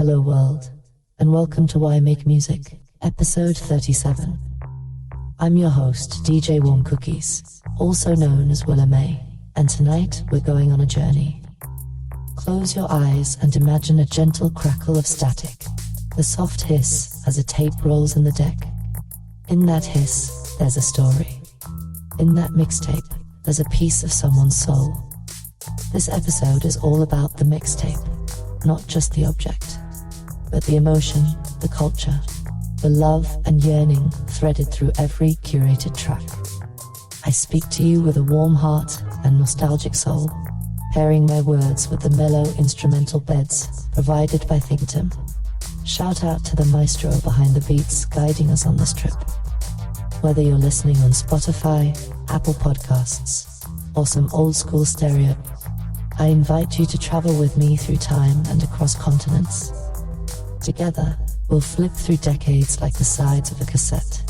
Hello world, and welcome to Why Make Music, episode 37. I'm your host, DJ Warm Cookies, also known as Willa May, and tonight we're going on a journey. Close your eyes and imagine a gentle crackle of static, the soft hiss as a tape rolls in the deck. In that hiss, there's a story. In that mixtape, there's a piece of someone's soul. This episode is all about the mixtape, not just the object, but the emotion, the culture, the love and yearning threaded through every curated track. I speak to you with a warm heart and nostalgic soul, pairing my words with the mellow instrumental beds provided by ThinkTimm. Shout out to the maestro behind the beats guiding us on this trip. Whether you're listening on Spotify, Apple Podcasts, or some old school stereo, I invite you to travel with me through time and across continents. Together, we'll flip through decades like the sides of a cassette.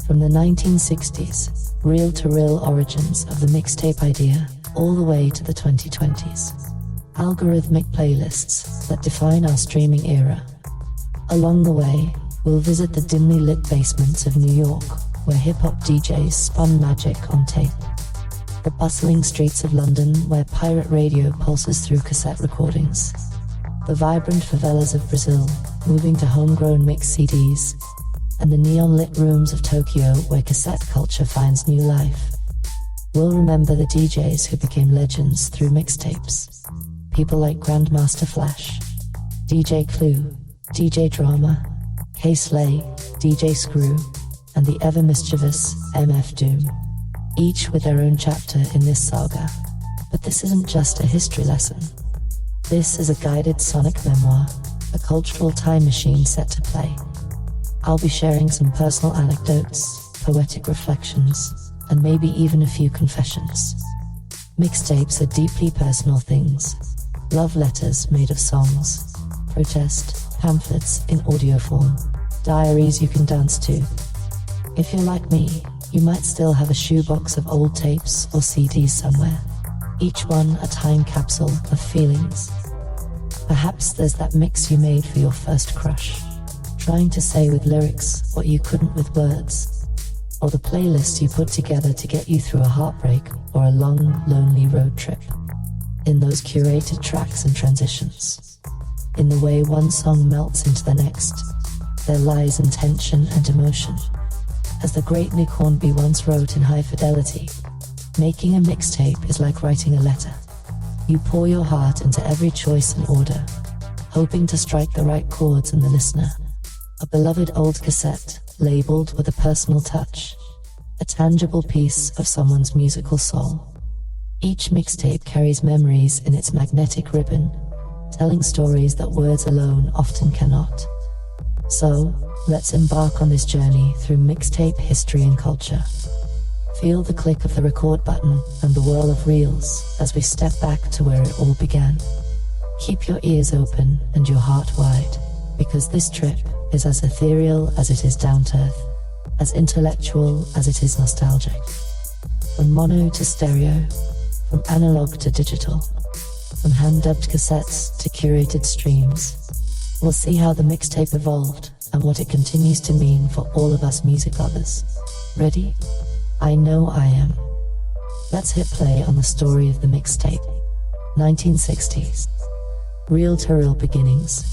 From the 1960s, reel-to-reel origins of the mixtape idea, all the way to the 2020s. Algorithmic playlists that define our streaming era. Along the way, we'll visit the dimly lit basements of New York, where hip-hop DJs spun magic on tape. The bustling streets of London, where pirate radio pulses through cassette recordings. The vibrant favelas of Brazil, moving to homegrown mix CDs, and the neon-lit rooms of Tokyo, where cassette culture finds new life. We'll remember the DJs who became legends through mixtapes. People like Grandmaster Flash, DJ Clue, DJ Drama, K-Slay, DJ Screw, and the ever-mischievous MF Doom, each with their own chapter in this saga. But this isn't just a history lesson. This is a guided sonic memoir, a cultural time machine set to play. I'll be sharing some personal anecdotes, poetic reflections, and maybe even a few confessions. Mixtapes are deeply personal things. Love letters made of songs, protest pamphlets in audio form, diaries you can dance to. If you're like me, you might still have a shoebox of old tapes or CDs somewhere, each one a time capsule of feelings. Perhaps there's that mix you made for your first crush, trying to say with lyrics what you couldn't with words, or the playlist you put together to get you through a heartbreak or a long, lonely road trip. In those curated tracks and transitions, in the way one song melts into the next, there lies intention and emotion. As the great Nick Hornby once wrote in High Fidelity, making a mixtape is like writing a letter. You pour your heart into every choice and order, hoping to strike the right chords in the listener. A beloved old cassette, labeled with a personal touch, a tangible piece of someone's musical soul. Each mixtape carries memories in its magnetic ribbon, telling stories that words alone often cannot. So, let's embark on this journey through mixtape history and culture. Feel the click of the record button and the whirl of reels as we step back to where it all began. Keep your ears open and your heart wide, because this trip is as ethereal as it is down to earth, as intellectual as it is nostalgic. From mono to stereo, from analog to digital, from hand-dubbed cassettes to curated streams, we'll see how the mixtape evolved and what it continues to mean for all of us music lovers. Ready? I know I am. Let's hit play on the story of the mixtape. 1960s. Reel-to-reel beginnings.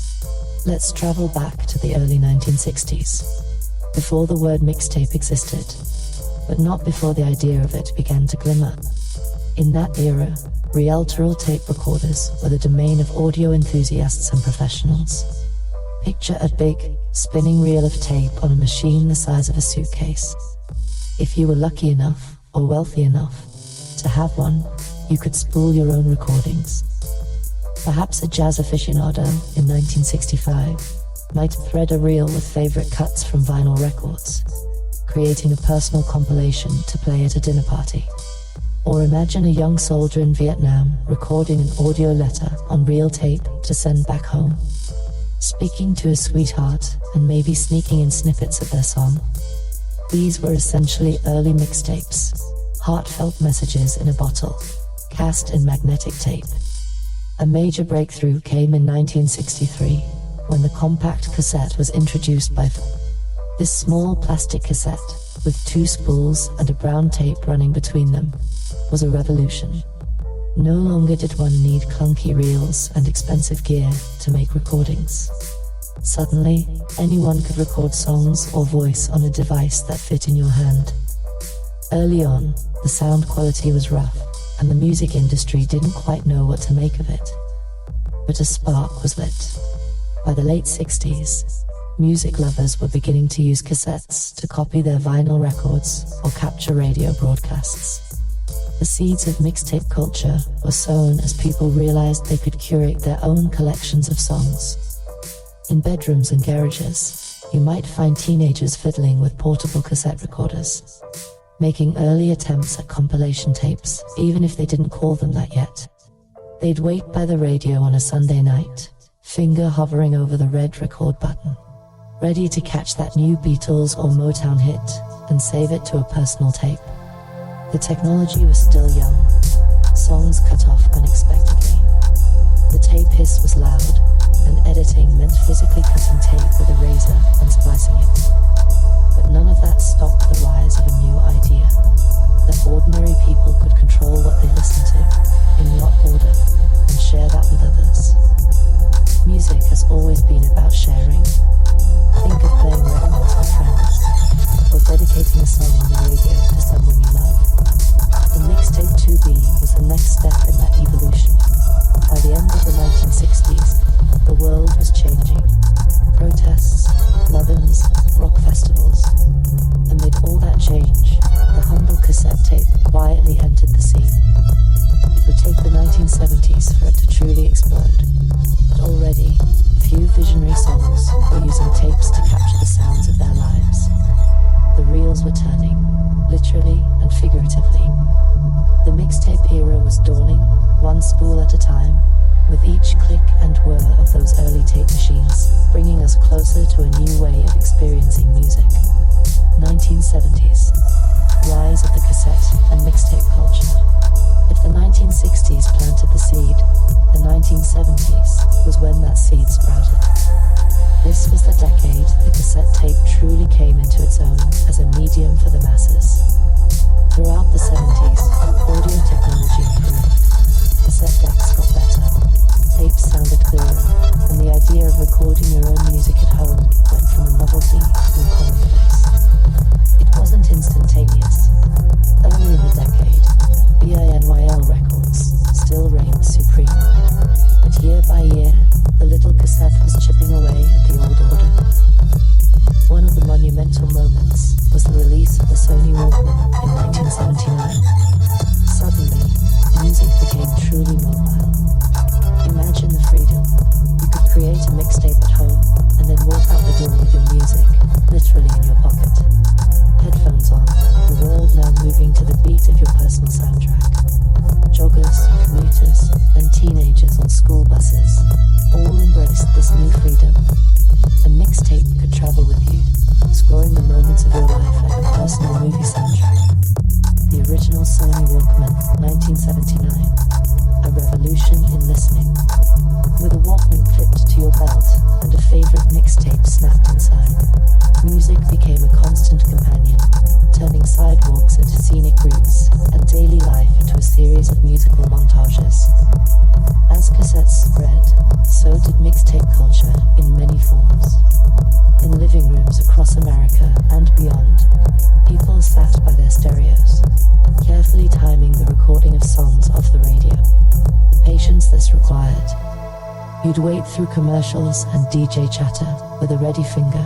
Let's travel back to the early 1960s, before the word mixtape existed, but not before the idea of it began to glimmer. In that era, reel-to-reel tape recorders were the domain of audio enthusiasts and professionals. Picture a big, spinning reel of tape on a machine the size of a suitcase. If you were lucky enough, or wealthy enough, to have one, you could spool your own recordings. Perhaps a jazz aficionado in 1965 might thread a reel with favorite cuts from vinyl records, creating a personal compilation to play at a dinner party. Or imagine a young soldier in Vietnam recording an audio letter on reel tape to send back home, speaking to a sweetheart and maybe sneaking in snippets of their song. These were essentially early mixtapes, heartfelt messages in a bottle, cast in magnetic tape. A major breakthrough came in 1963, when the compact cassette was introduced by this small plastic cassette, with 2 spools and a brown tape running between them, was a revolution. No longer did one need clunky reels and expensive gear to make recordings. Suddenly, anyone could record songs or voice on a device that fit in your hand. Early on, the sound quality was rough, and the music industry didn't quite know what to make of it. But a spark was lit. By the late 60s, music lovers were beginning to use cassettes to copy their vinyl records or capture radio broadcasts. The seeds of mixtape culture were sown as people realized they could curate their own collections of songs. In bedrooms and garages, you might find teenagers fiddling with portable cassette recorders, making early attempts at compilation tapes, even if they didn't call them that yet. They'd wait by the radio on a Sunday night, finger hovering over the red record button, ready to catch that new Beatles or Motown hit and save it to a personal tape. The technology was still young. Songs cut off unexpectedly. The tape hiss was loud, and editing meant physically cutting tape with a razor and splicing it. But none of that stopped the rise of a new idea, that ordinary people could control what they listened to, in what order, and share that with others. Music has always been about sharing. Think of playing records with friends, or dedicating a song on the radio to someone you love. The Mixtape 2B was the next step in that evolution. By the end of the 1960s, the world was changing. Protests, love-ins, rock festivals. Amid all that change, the humble cassette tape quietly entered the scene. It would take the 1970s for it to truly explode. But already, a few visionary songs were using tapes to capture the sounds of their lives. The reels were turning, literally and figuratively. The mixtape era was dawning, one spool at a time, with each click and whir of those early tape machines bringing us closer to a new way of experiencing music. 1970s. Rise of the cassette and mixtape culture. If the 1960s planted the seed, the 1970s was when that seed sprouted. This was the decade the cassette tape truly came into its own as a medium for the masses. Throughout the 70s, audio technology improved. Cassette decks got better, tapes sounded clearer, and the idea of recording your own music at home went from a novelty to a commonplace. It wasn't instantaneous. Early in the decade, BINYL records still reigned supreme. But year by year, the little cassette was chipping away at the old order. One of the monumental moments was the release of the Sony Walkman in 1979. Suddenly, music became truly mobile. Imagine the freedom. You could create a mixtape at home and then walk out the door with your music, literally in your pocket. Headphones on, the world now moving to the beat of your personal soundtrack. Joggers, commuters, and teenagers on school buses all embraced this new freedom. A mixtape could travel with you, scoring the moments of your life like a personal movie soundtrack. The original Sony Walkman, 1979. A revolution in listening. With a Walkman clipped to your belt and a favorite mixtape snapped inside, music became a constant companion, turning sidewalks into scenic routes and daily life into a series of musical montages. As cassettes spread, so did mixtape culture in many forms. In living rooms across America and beyond, people sat by their stereos, carefully timing the recording of songs off the radio. The patience this required. You'd wait through commercials and DJ chatter with a ready finger,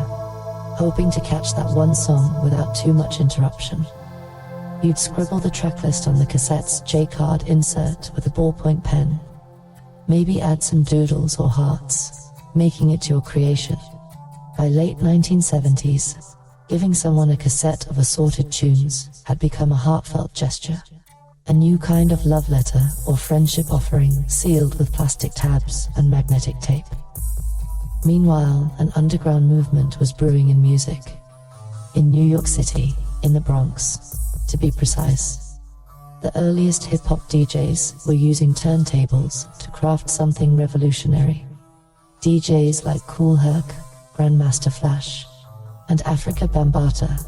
hoping to catch that one song without too much interruption. You'd scribble the tracklist on the cassette's J-card insert with a ballpoint pen. Maybe add some doodles or hearts, making it your creation. By late 1970s, giving someone a cassette of assorted tunes had become a heartfelt gesture. A new kind of love letter or friendship offering sealed with plastic tabs and magnetic tape. Meanwhile, an underground movement was brewing in music. In New York City, in the Bronx, to be precise. The earliest hip-hop DJs were using turntables to craft something revolutionary. DJs like Kool Herc, Grandmaster Flash, and Africa Bambaataa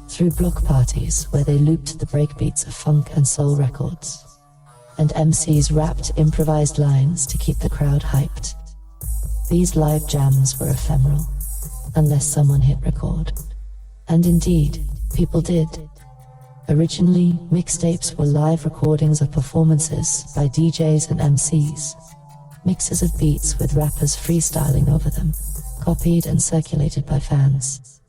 threw block parties where they looped the breakbeats of funk and soul records, and MCs rapped improvised lines to keep the crowd hyped. These live jams were ephemeral, unless someone hit record. And indeed, people did. Originally, mixtapes were live recordings of performances by DJs and MCs, mixes of beats with rappers freestyling over them, copied and circulated by fans.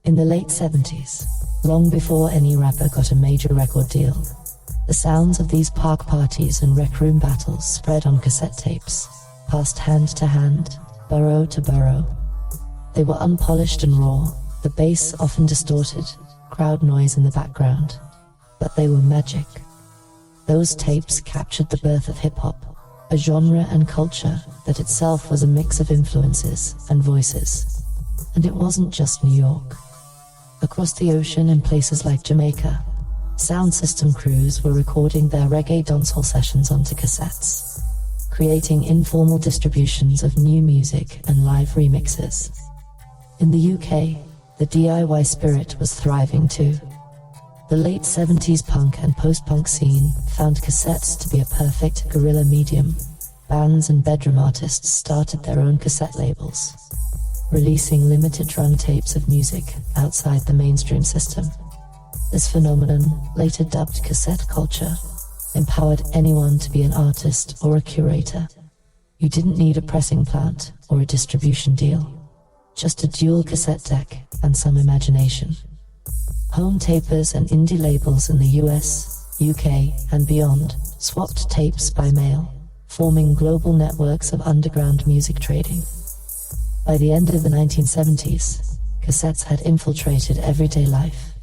In the late 70s, long before any rapper got a major record deal, the sounds of these park parties and rec room battles spread on cassette tapes, passed hand to hand, burrow to burrow. They were unpolished and raw, the bass often distorted, crowd noise in the background, but they were magic. Those tapes captured the birth of hip-hop, a genre and culture that itself was a mix of influences and voices. And it wasn't just New York. Across the ocean in places like Jamaica, sound system crews were recording their reggae dancehall sessions onto cassettes, creating informal distributions of new music and live remixes. In the UK, the DIY spirit was thriving too. The late 70s punk and post-punk scene found cassettes to be a perfect guerrilla medium. Bands and bedroom artists started their own cassette labels, releasing limited run tapes of music outside the mainstream system. This phenomenon, later dubbed cassette culture, empowered anyone to be an artist or a curator. You didn't need a pressing plant or a distribution deal, just a dual cassette deck and some imagination. Home tapers and indie labels in the US, UK, and beyond swapped tapes by mail, forming global networks of underground music trading. By the end of the 1970s, cassettes had infiltrated everyday life.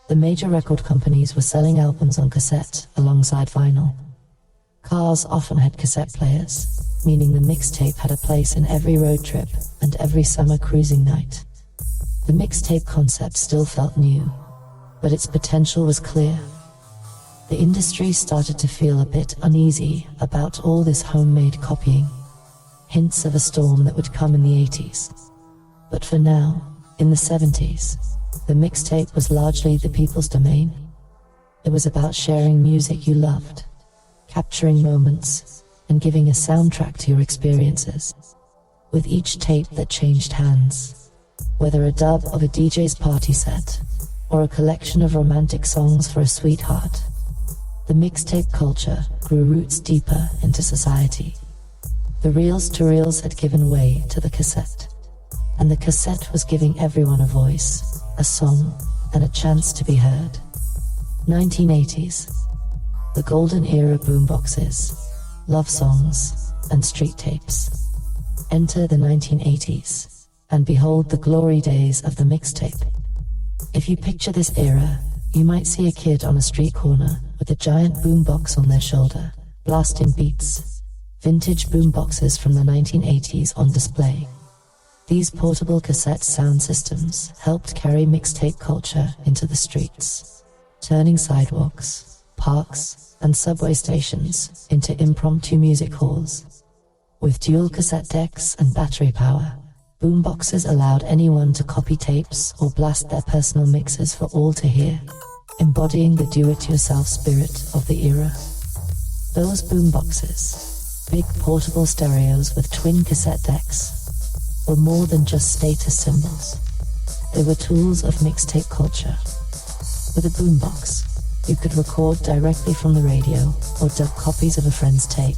The major record companies were selling albums on cassette alongside vinyl. Cars often had cassette players, meaning the mixtape had a place in every road trip and every summer cruising night. The mixtape concept still felt new, but its potential was clear. The industry started to feel a bit uneasy about all this homemade copying, hints of a storm that would come in the 80s. But for now, in the 70s, the mixtape was largely the people's domain. It was about sharing music you loved, capturing moments, and giving a soundtrack to your experiences. With each tape that changed hands, whether a dub of a DJ's party set, or a collection of romantic songs for a sweetheart, the mixtape culture grew roots deeper into society. The reels to reels had given way to the cassette, and the cassette was giving everyone a voice, a song, and a chance to be heard. 1980s. The golden era boomboxes, love songs, and street tapes. Enter the 1980s, and behold the glory days of the mixtape. If you picture this era, you might see a kid on a street corner with a giant boombox on their shoulder, blasting beats. Vintage boomboxes from the 1980s on display. These portable cassette sound systems helped carry mixtape culture into the streets, turning sidewalks, parks, and subway stations into impromptu music halls. With dual cassette decks and battery power, boomboxes allowed anyone to copy tapes or blast their personal mixes for all to hear, embodying the do-it-yourself spirit of the era. Those boomboxes, big portable stereos with twin cassette decks, were more than just status symbols. They were tools of mixtape culture. With a boombox, you could record directly from the radio or dub copies of a friend's tape.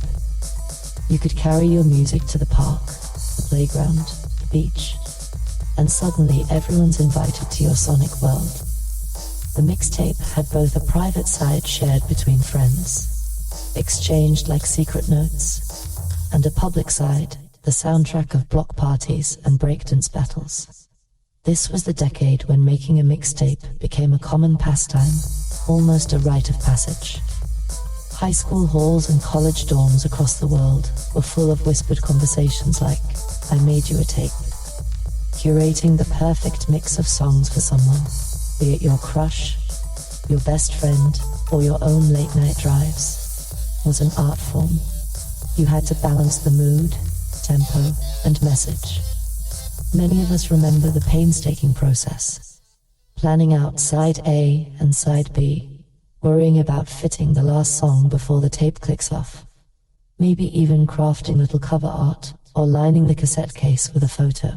You could carry your music to the park, the playground, the beach, and suddenly everyone's invited to your sonic world. The mixtape had both a private side shared between friends, exchanged like secret notes, and a public side, the soundtrack of block parties and breakdance battles. This was the decade when making a mixtape became a common pastime, almost a rite of passage. High school halls and college dorms across the world were full of whispered conversations like, "I made you a tape." Curating the perfect mix of songs for someone, be it your crush, your best friend, or your own late-night drives, was an art form. You had to balance the mood, tempo, and message. Many of us remember the painstaking process, planning out side A and side B, worrying about fitting the last song before the tape clicks off, maybe even crafting little cover art or lining the cassette case with a photo.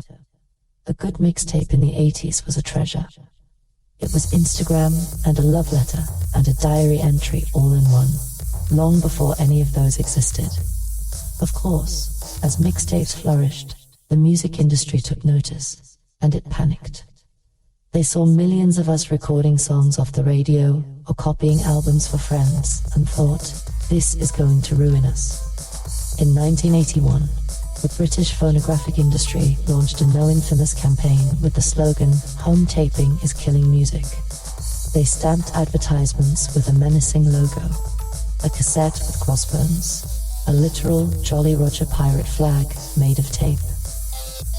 A good mixtape in the 80s was a treasure. It was Instagram and a love letter and a diary entry all in one, long before any of those existed. Of course, as mixtapes flourished, the music industry took notice, and it panicked. They saw millions of us recording songs off the radio or copying albums for friends and thought, this is going to ruin us. In 1981, the British phonographic industry launched a now infamous campaign with the slogan, "Home taping is killing music." They stamped advertisements with a menacing logo, a cassette with crossbones, a literal Jolly Roger pirate flag made of tape.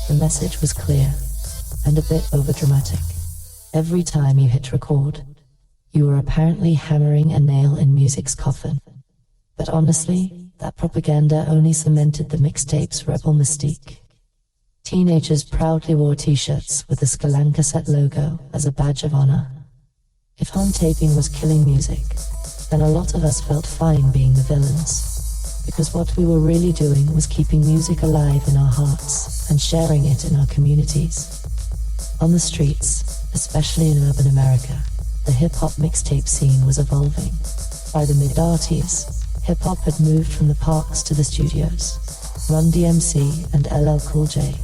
The message was clear and a bit overdramatic. Every time you hit record, you were apparently hammering a nail in music's coffin. But honestly, that propaganda only cemented the mixtape's rebel mystique. Teenagers proudly wore t-shirts with the Scalan cassette logo as a badge of honor. If home taping was killing music, then a lot of us felt fine being the villains, because what we were really doing was keeping music alive in our hearts and sharing it in our communities. On the streets, especially in urban America, the hip-hop mixtape scene was evolving. By the mid-80s, hip-hop had moved from the parks to the studios. Run DMC and LL Cool J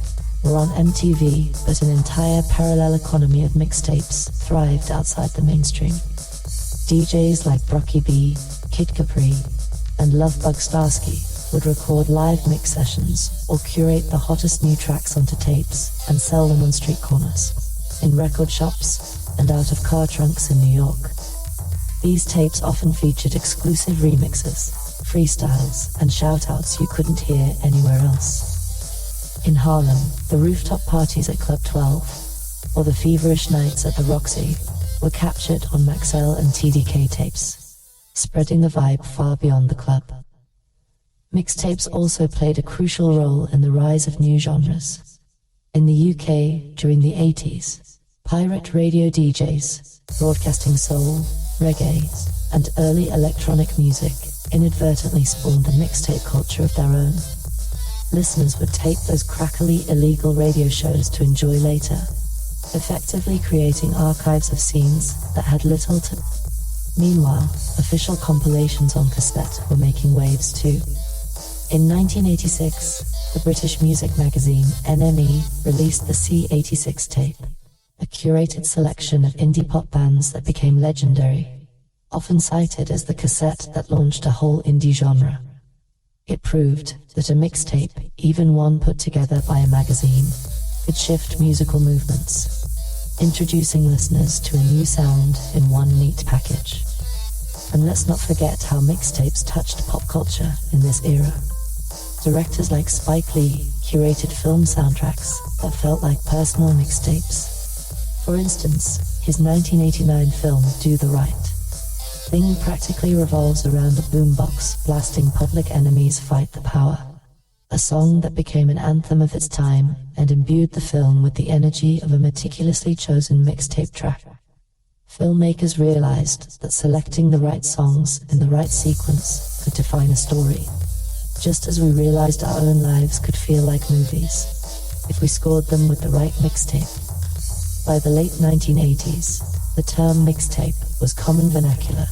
were on MTV, but an entire parallel economy of mixtapes thrived outside the mainstream. DJs like Brocky B, Kid Capri, and Lovebug Starsky would record live mix sessions or curate the hottest new tracks onto tapes and sell them on street corners, in record shops, and out of car trunks in New York. These tapes often featured exclusive remixes, freestyles, and shoutouts you couldn't hear anywhere else. In Harlem, the rooftop parties at Club 12, or the feverish nights at the Roxy, were captured on Maxell and TDK tapes, spreading the vibe far beyond the club. Mixtapes also played a crucial role in the rise of new genres. In the UK, during the 80s, pirate radio DJs, broadcasting soul, reggae, and early electronic music, inadvertently spawned a mixtape culture of their own. Listeners would tape those crackly illegal radio shows to enjoy later, effectively creating archives of scenes that had little to... Meanwhile, official compilations on cassette were making waves too. In 1986, the British music magazine NME released the C86 tape, a curated selection of indie pop bands that became legendary, often cited as the cassette that launched a whole indie genre. It proved that a mixtape, even one put together by a magazine, could shift musical movements, introducing listeners to a new sound in one neat package. And let's not forget how mixtapes touched pop culture in this era. Directors like Spike Lee curated film soundtracks that felt like personal mixtapes. For instance, his 1989 film Do the Right Thing practically revolves around a boombox blasting Public Enemy's Fight the Power, a song that became an anthem of its time and imbued the film with the energy of a meticulously chosen mixtape track. Filmmakers realized that selecting the right songs in the right sequence could define a story, just as we realized our own lives could feel like movies if we scored them with the right mixtape. By the late 1980s, the term mixtape was common vernacular,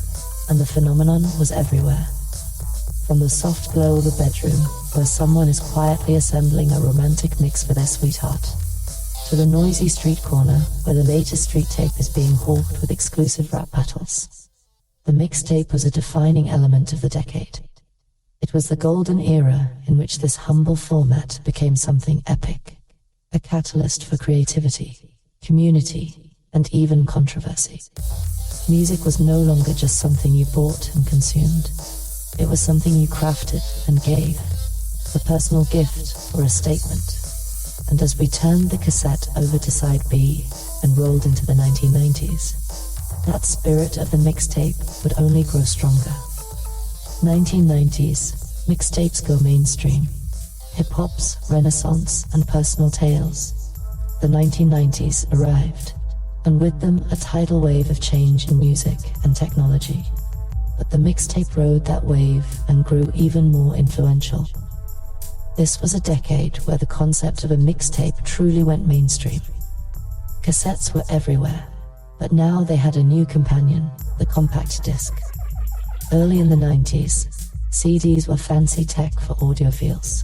and the phenomenon was everywhere. From the soft glow of the bedroom, where someone is quietly assembling a romantic mix for their sweetheart, to the noisy street corner where the latest street tape is being hawked with exclusive rap battles. The mixtape was a defining element of the decade. It was the golden era in which this humble format became something epic, a catalyst for creativity, community, and even controversy. Music was no longer just something you bought and consumed. It was something you crafted and gave, a personal gift or a statement. And as we turned the cassette over to side B and rolled into the 1990s, that spirit of the mixtape would only grow stronger. 1990s, mixtapes go mainstream. hip-hop's renaissance and personal tales, the 1990s arrived, and with them a tidal wave of change in music and technology. But the mixtape rode that wave and grew even more influential. This was a decade where the concept of a mixtape truly went mainstream. Cassettes were everywhere, but now they had a new companion, the compact disc. Early in the 90s, CDs were fancy tech for audiophiles.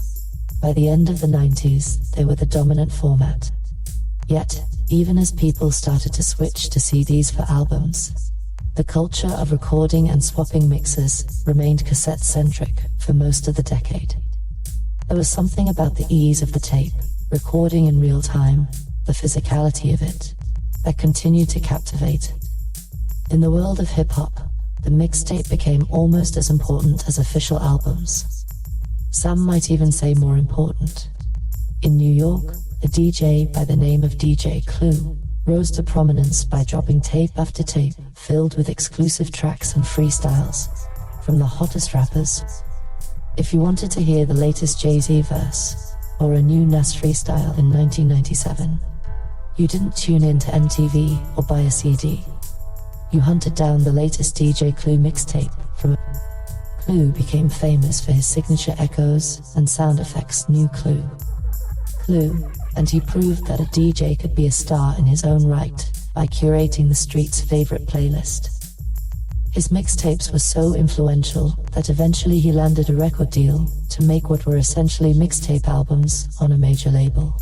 By the end of the 90s, they were the dominant format. Yet, even as people started to switch to CDs for albums, the culture of recording and swapping mixes remained cassette-centric for most of the decade. There was something about the ease of the tape, recording in real time, the physicality of it, that continued to captivate. In the world of hip-hop, the mixtape became almost as important as official albums. Some might even say more important. In New York, a DJ by the name of DJ Clue rose to prominence by dropping tape after tape filled with exclusive tracks and freestyles from the hottest rappers. If you wanted to hear the latest Jay-Z verse or a new Nas freestyle in 1997, you didn't tune in to MTV or buy a CD. You hunted down the latest DJ Clue mixtape from Clue became famous for his signature echoes and sound effects. New Clue, and he proved that a DJ could be a star in his own right by curating the street's favorite playlist. His mixtapes were so influential that eventually he landed a record deal to make what were essentially mixtape albums on a major label.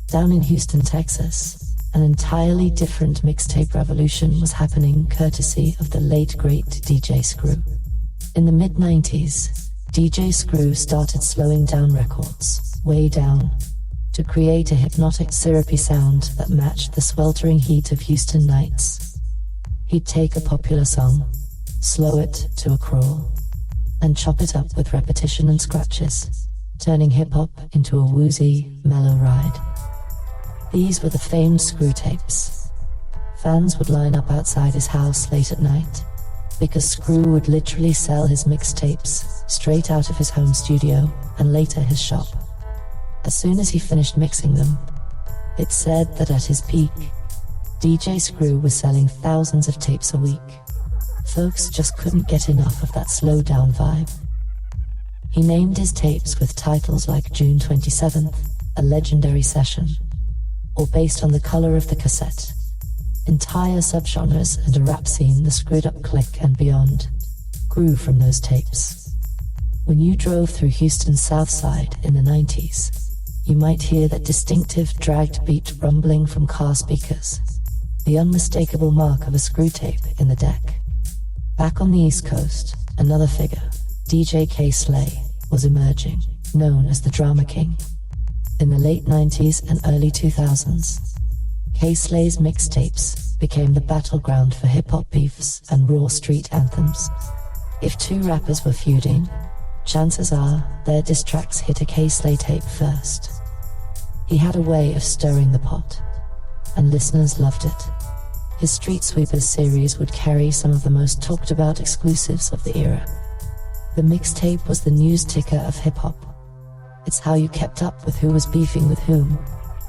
Down in Houston, Texas, an entirely different mixtape revolution was happening courtesy of the late great DJ Screw. In the mid-90s, DJ Screw started slowing down records, way down, to create a hypnotic syrupy sound that matched the sweltering heat of Houston nights. He'd take a popular song, slow it to a crawl, and chop it up with repetition and scratches, turning hip-hop into a woozy, mellow ride. These were the famed Screw tapes. Fans would line up outside his house late at night, because Screw would literally sell his mixtapes straight out of his home studio and later his shop. As soon as he finished mixing them, it's said that at his peak, DJ Screw was selling thousands of tapes a week. Folks just couldn't get enough of that slow-down vibe. He named his tapes with titles like June 27th, a legendary session, or based on the color of the cassette. Entire subgenres and a rap scene, the screwed-up click and beyond, grew from those tapes. When you drove through Houston's South Side in the 90s, you might hear that distinctive dragged beat rumbling from car speakers, the unmistakable mark of a screw tape in the deck. Back on the East Coast, another figure, DJ K-Slay, was emerging, known as the Drama King. In the late 90s and early 2000s, K-Slay's mixtapes became the battleground for hip-hop beefs and raw street anthems. If two rappers were feuding, chances are their diss tracks hit a K-Slay tape first. He had a way of stirring the pot, and listeners loved it. His Street Sweepers series would carry some of the most talked about exclusives of the era. The mixtape was the news ticker of hip-hop. It's how you kept up with who was beefing with whom,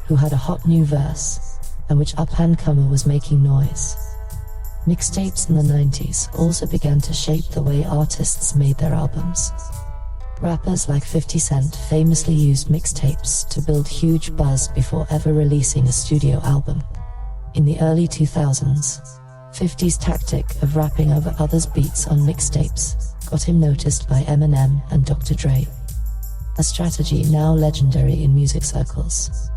who had a hot new verse, and which up-and-comer was making noise. Mixtapes in the 90s also began to shape the way artists made their albums. Rappers like 50 Cent famously used mixtapes to build huge buzz before ever releasing a studio album. In the early 2000s, 50's tactic of rapping over others' beats on mixtapes got him noticed by Eminem and Dr. Dre, a strategy now legendary in music circles.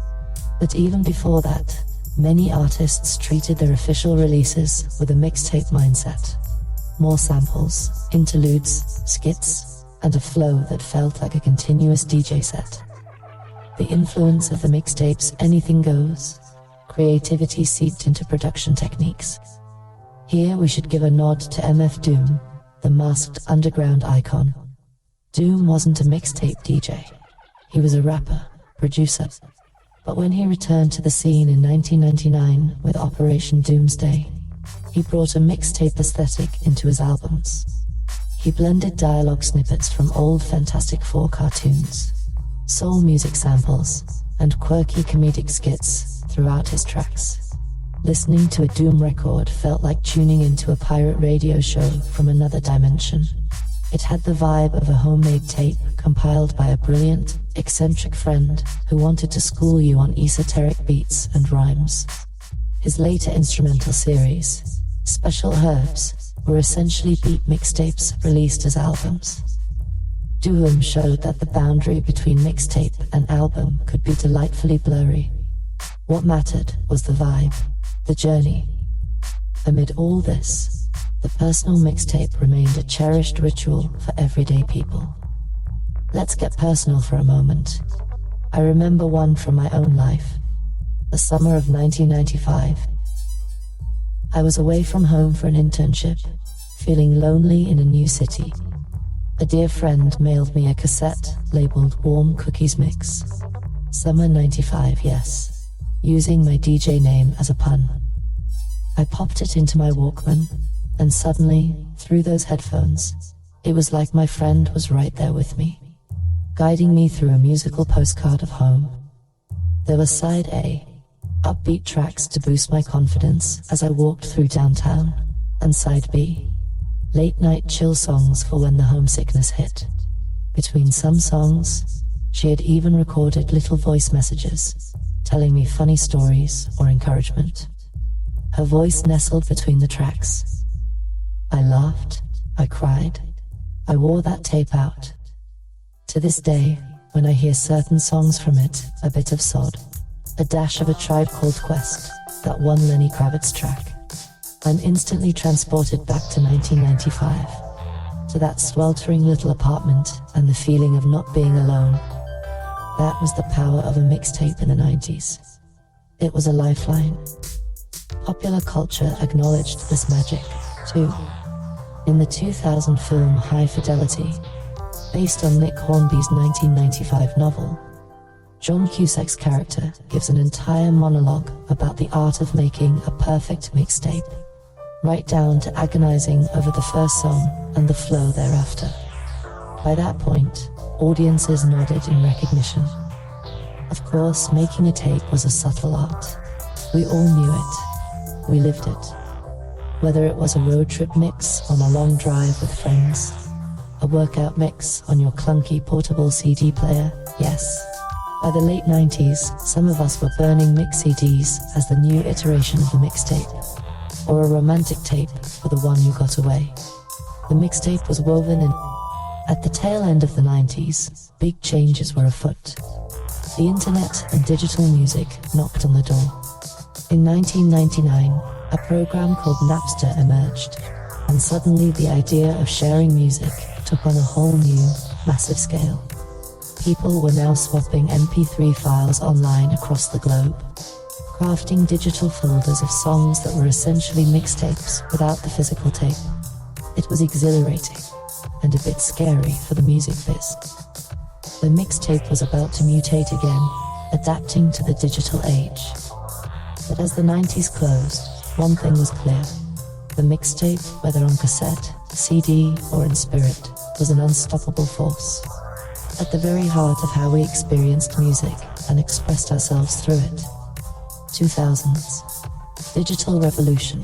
But even before that, many artists treated their official releases with a mixtape mindset. More samples, interludes, skits, and a flow that felt like a continuous DJ set. The influence of the mixtape's anything goes creativity seeped into production techniques. Here we should give a nod to MF Doom, the masked underground icon. Doom wasn't a mixtape DJ. He was a rapper, producer. But when he returned to the scene in 1999 with Operation Doomsday, he brought a mixtape aesthetic into his albums. He blended dialogue snippets from old Fantastic Four cartoons, soul music samples, and quirky comedic skits throughout his tracks. Listening to a Doom record felt like tuning into a pirate radio show from another dimension. It had the vibe of a homemade tape compiled by a brilliant, eccentric friend who wanted to school you on esoteric beats and rhymes. His later instrumental series, Special Herbs, were essentially beat mixtapes released as albums. ThinkTimm showed that the boundary between mixtape and album could be delightfully blurry. What mattered was the vibe, the journey. Amid all this, the personal mixtape remained a cherished ritual for everyday people. Let's get personal for a moment. I remember one from my own life. The summer of 1995. I was away from home for an internship, feeling lonely in a new city. A dear friend mailed me a cassette labeled Warm Cookies Mix. Summer 95, yes. Using my DJ name as a pun. I popped it into my Walkman, and suddenly, through those headphones, it was like my friend was right there with me, guiding me through a musical postcard of home. There was side A, upbeat tracks to boost my confidence as I walked through downtown, and side B, late-night chill songs for when the homesickness hit. Between some songs, she had even recorded little voice messages, telling me funny stories or encouragement. Her voice nestled between the tracks. I laughed, I cried, I wore that tape out. To this day, when I hear certain songs from it, a bit of Sod, a dash of A Tribe Called Quest, that one Lenny Kravitz track, I'm instantly transported back to 1995, to that sweltering little apartment and the feeling of not being alone. That was the power of a mixtape in the 90s. It was a lifeline. Popular culture acknowledged this magic, too. In the 2000 film High Fidelity, based on Nick Hornby's 1995 novel, John Cusack's character gives an entire monologue about the art of making a perfect mixtape, right down to agonizing over the first song and the flow thereafter. By that point, audiences nodded in recognition. Of course, making a tape was a subtle art. We all knew it. We lived it. Whether it was a road trip mix on a long drive with friends, a workout mix on your clunky portable CD player, yes. By the late 90s, some of us were burning mix CDs as the new iteration of the mixtape, or a romantic tape for the one you got away. The mixtape was woven in. At the tail end of the 90s, big changes were afoot. The internet and digital music knocked on the door. In 1999, a program called Napster emerged, and suddenly the idea of sharing music took on a whole new, massive scale. People were now swapping MP3 files online across the globe, crafting digital folders of songs that were essentially mixtapes without the physical tape. It was exhilarating, and a bit scary for the music biz. The mixtape was about to mutate again, adapting to the digital age. But as the 90s closed, one thing was clear. The mixtape, whether on cassette, CD, or in spirit, was an unstoppable force. At the very heart of how we experienced music and expressed ourselves through it. 2000s. Digital revolution.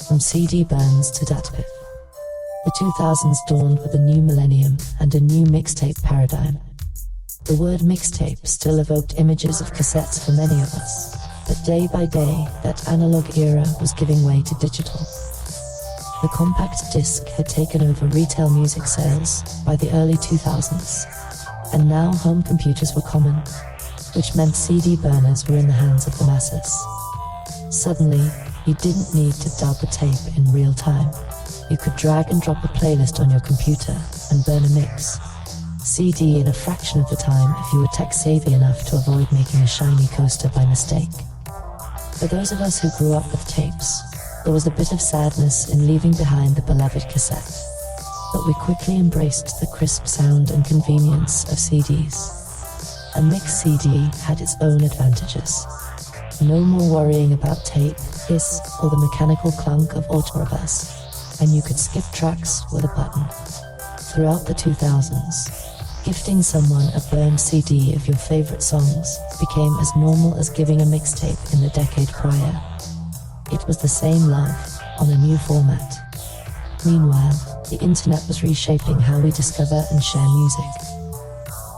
From CD burns to DatPiff. The 2000s dawned with a new millennium and a new mixtape paradigm. The word mixtape still evoked images of cassettes for many of us, but day by day, that analog era was giving way to digital. The compact disc had taken over retail music sales by the early 2000s, and now home computers were common, which meant CD burners were in the hands of the masses. Suddenly, you didn't need to dub a tape in real time. You could drag and drop a playlist on your computer and burn a mix. CD in a fraction of the time if you were tech-savvy enough to avoid making a shiny coaster by mistake. For those of us who grew up with tapes, there was a bit of sadness in leaving behind the beloved cassette. But we quickly embraced the crisp sound and convenience of CDs. A mixed CD had its own advantages. No more worrying about tape, hiss, or the mechanical clunk of auto-reverse, and you could skip tracks with a button. Throughout the 2000s, Gifting someone a burned CD of your favorite songs became as normal as giving a mixtape in the decade prior. It was the same love, on a new format. Meanwhile, the internet was reshaping how we discover and share music.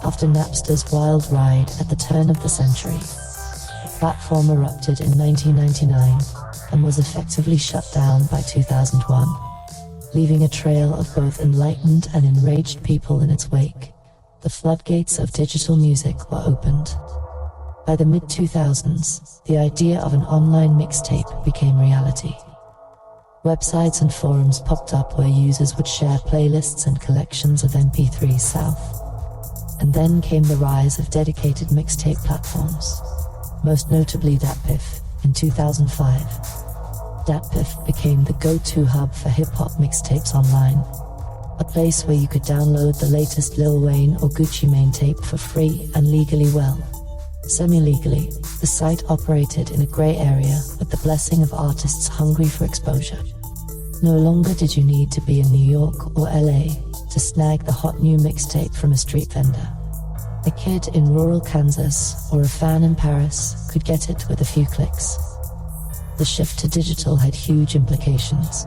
After Napster's wild ride at the turn of the century, the platform erupted in 1999 and was effectively shut down by 2001, leaving a trail of both enlightened and enraged people in its wake. The floodgates of digital music were opened. By the mid-2000s, the idea of an online mixtape became reality. Websites and forums popped up where users would share playlists and collections of MP3s south. And then came the rise of dedicated mixtape platforms, most notably DatPiff in 2005. DatPiff became the go-to hub for hip-hop mixtapes online, a place where you could download the latest Lil Wayne or Gucci Mane tape for free and legally, well, semi-legally. The site operated in a grey area with the blessing of artists hungry for exposure. No longer did you need to be in New York or LA to snag the hot new mixtape from a street vendor. A kid in rural Kansas or a fan in Paris could get it with a few clicks. The shift to digital had huge implications.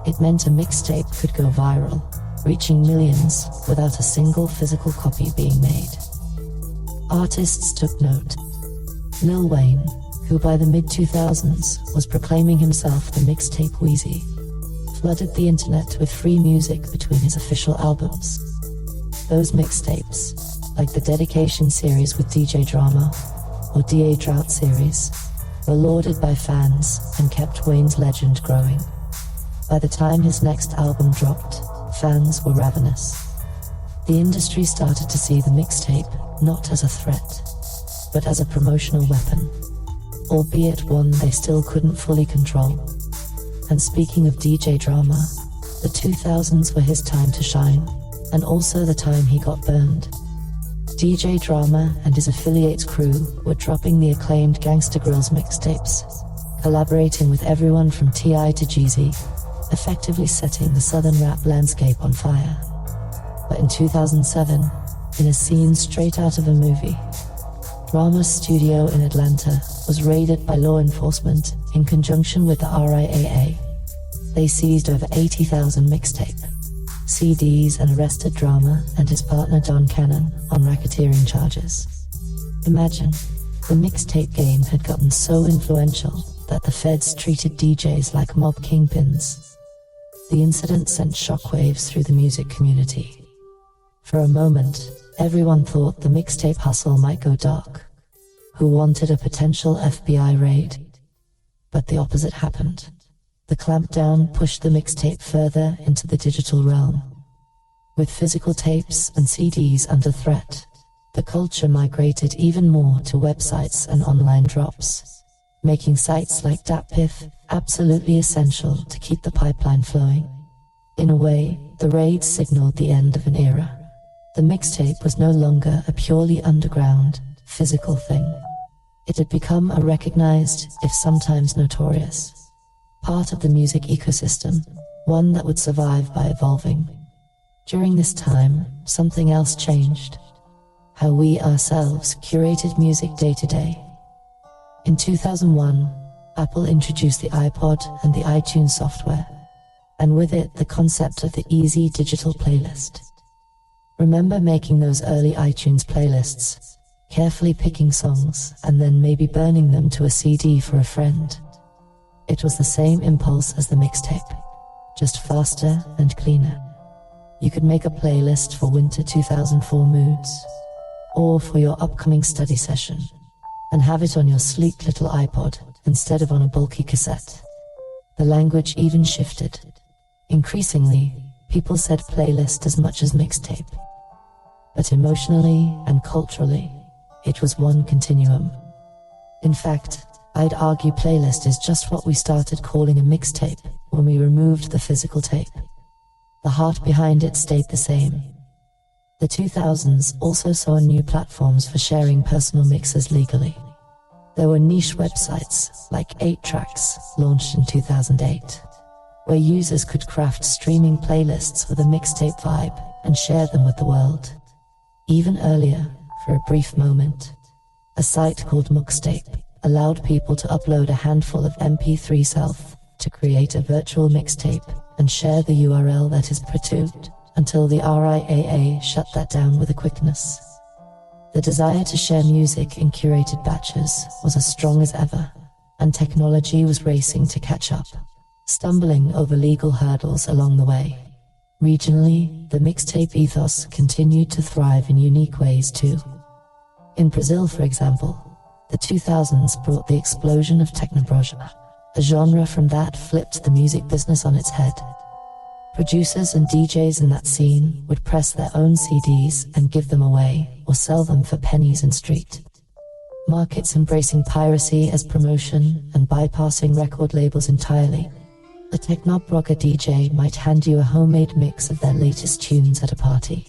It meant a mixtape could go viral, reaching millions without a single physical copy being made. Artists took note. Lil Wayne, who by the mid-2000s was proclaiming himself the mixtape Wheezy, flooded the internet with free music between his official albums. Those mixtapes, like the Dedication series with DJ Drama or DA Drought series, were lauded by fans and kept Wayne's legend growing. By the time his next album dropped, fans were ravenous. The industry started to see the mixtape not as a threat, but as a promotional weapon, albeit one they still couldn't fully control. And speaking of DJ Drama, the 2000s were his time to shine, and also the time he got burned. DJ Drama and his affiliates crew were dropping the acclaimed Gangsta Grillz mixtapes, collaborating with everyone from T.I. to Jeezy, effectively setting the southern rap landscape on fire. But in 2007, in a scene straight out of a movie, Drama's studio in Atlanta was raided by law enforcement in conjunction with the RIAA. They seized over 80,000 mixtape CDs and arrested Drama and his partner Don Cannon on racketeering charges. Imagine, the mixtape game had gotten so influential that the feds treated DJs like mob kingpins. The incident sent shockwaves through the music community. For a moment, everyone thought the mixtape hustle might go dark. Who wanted a potential FBI raid? But the opposite happened. The clampdown pushed the mixtape further into the digital realm. With physical tapes and CDs under threat, the culture migrated even more to websites and online drops, making sites like DatPiff absolutely essential to keep the pipeline flowing. In a way, the raid signaled the end of an era. The mixtape was no longer a purely underground, physical thing. It had become a recognized, if sometimes notorious, part of the music ecosystem, one that would survive by evolving. During this time, something else changed. How we ourselves curated music day to day. In 2001, Apple introduced the iPod and the iTunes software, and with it the concept of the easy digital playlist. Remember making those early iTunes playlists, carefully picking songs and then maybe burning them to a CD for a friend? It was the same impulse as the mixtape, just faster and cleaner. You could make a playlist for winter 2004 moods, or for your upcoming study session, and have it on your sleek little iPod instead of on a bulky cassette. The language even shifted. Increasingly, people said playlist as much as mixtape. But emotionally and culturally, it was one continuum. In fact, I'd argue playlist is just what we started calling a mixtape when we removed the physical tape. The heart behind it stayed the same. The 2000s also saw new platforms for sharing personal mixes legally. There were niche websites, like 8Tracks, launched in 2008, where users could craft streaming playlists with a mixtape vibe and share them with the world. Even earlier, for a brief moment, a site called Mixtape allowed people to upload a handful of MP3 self to create a virtual mixtape and share the URL that is perturbed, until the RIAA shut that down with a quickness. The desire to share music in curated batches was as strong as ever, and technology was racing to catch up, stumbling over legal hurdles along the way. Regionally, the mixtape ethos continued to thrive in unique ways too. In Brazil, for example, the 2000s brought the explosion of technobrega, a genre from that flipped the music business on its head. Producers and DJs in that scene would press their own CDs and give them away, or sell them for pennies in street markets, embracing piracy as promotion and bypassing record labels entirely. A technobrega DJ might hand you a homemade mix of their latest tunes at a party,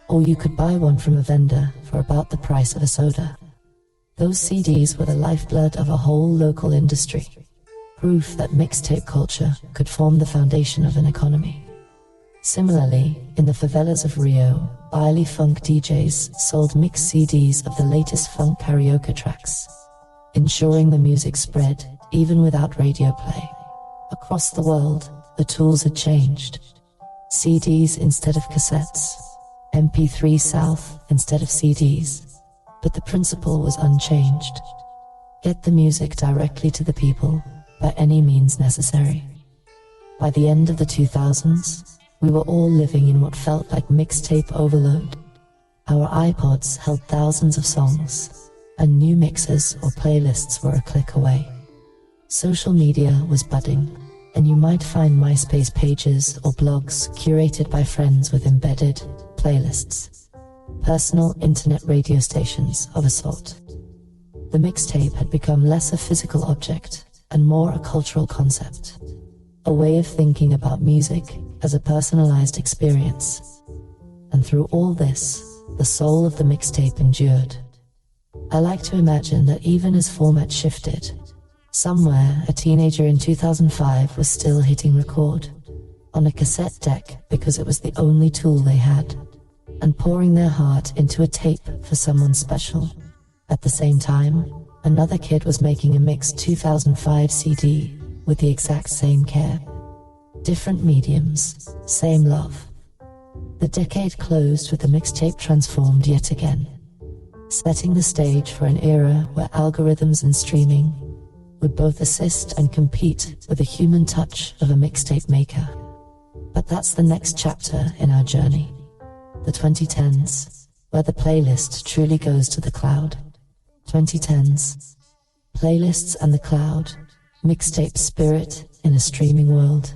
or you could buy one from a vendor for about the price of a soda. Those CDs were the lifeblood of a whole local industry, proof that mixtape culture could form the foundation of an economy. Similarly, in the favelas of Rio, baile funk DJs sold mixed CDs of the latest funk karaoke tracks, ensuring the music spread even without radio play. Across the world, the tools had changed. CDs instead of cassettes, MP3 South instead of CDs, but the principle was unchanged. Get the music directly to the people by any means necessary. By the end of the 2000s, we were all living in what felt like mixtape overload. Our iPods held thousands of songs, and new mixes or playlists were a click away. Social media was budding, and you might find MySpace pages or blogs curated by friends with embedded playlists, personal internet radio stations of a sort. The mixtape had become less a physical object and more a cultural concept, a way of thinking about music as a personalized experience. And through all this, the soul of the mixtape endured. I like to imagine that even as format shifted, somewhere a teenager in 2005 was still hitting record on a cassette deck because it was the only tool they had, and pouring their heart into a tape for someone special. At the same time, another kid was making a mixed 2005 CD with the exact same care. Different mediums, same love. The decade closed with the mixtape transformed yet again, setting the stage for an era where algorithms and streaming would both assist and compete with the human touch of a mixtape maker. But that's the next chapter in our journey. The 2010s, where the playlist truly goes to the cloud. 2010s, playlists and the cloud, mixtape spirit in a streaming world.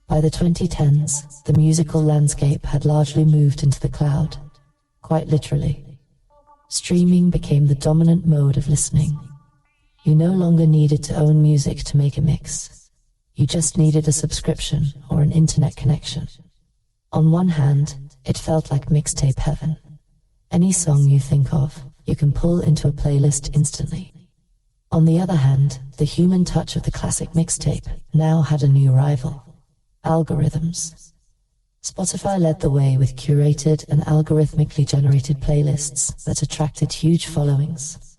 By the 2010s, the musical landscape had largely moved into the cloud, quite literally. Streaming became the dominant mode of listening. You no longer needed to own music to make a mix. You just needed a subscription or an internet connection. On one hand, it felt like mixtape heaven. Any song you think of, you can pull into a playlist instantly. On the other hand, the human touch of the classic mixtape now had a new rival: algorithms. Spotify led the way with curated and algorithmically generated playlists that attracted huge followings.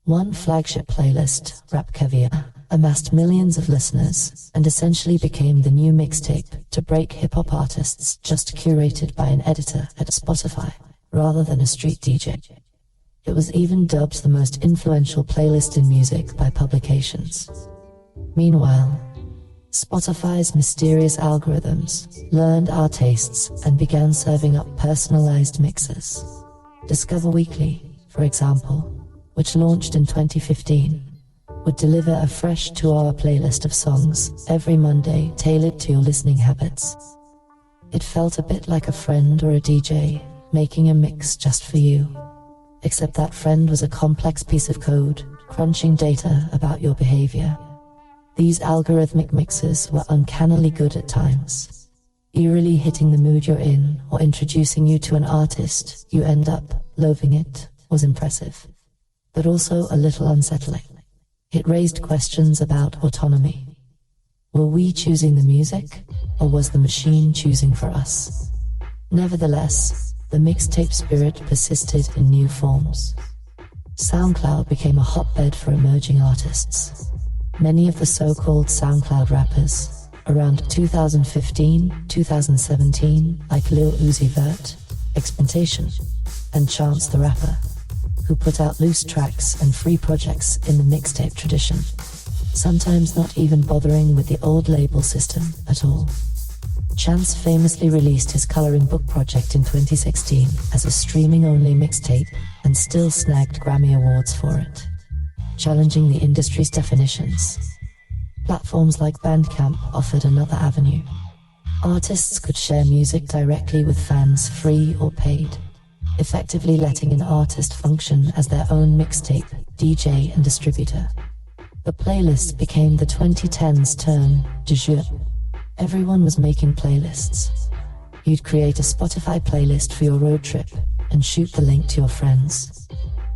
One flagship playlist, Rap Caviar, amassed millions of listeners and essentially became the new mixtape to break hip-hop artists just curated by an editor at Spotify, rather than a street DJ. It was even dubbed the most influential playlist in music by publications. Meanwhile, Spotify's mysterious algorithms learned our tastes and began serving up personalized mixes. Discover Weekly, for example, which launched in 2015, would deliver a fresh 2-hour playlist of songs every Monday tailored to your listening habits. It felt a bit like a friend or a DJ making a mix just for you, except that friend was a complex piece of code crunching data about your behavior. These algorithmic mixes were uncannily good at times, eerily hitting the mood you're in or introducing you to an artist you end up loathing. It was impressive, but also a little unsettling. It raised questions about autonomy. Were we choosing the music, or was the machine choosing for us? Nevertheless, the mixtape spirit persisted in new forms. SoundCloud became a hotbed for emerging artists. Many of the so-called SoundCloud rappers, around 2015, 2017, like Lil Uzi Vert, Experimentation, and Chance the Rapper, who put out loose tracks and free projects in the mixtape tradition, sometimes not even bothering with the old label system at all. Chance famously released his coloring book project in 2016 as a streaming-only mixtape and still snagged Grammy Awards for it, challenging the industry's definitions. Platforms like Bandcamp offered another avenue. Artists could share music directly with fans, free or paid, effectively letting an artist function as their own mixtape, DJ and distributor. The playlist became the 2010s term du jour. Everyone was making playlists. You'd create a Spotify playlist for your road trip and shoot the link to your friends.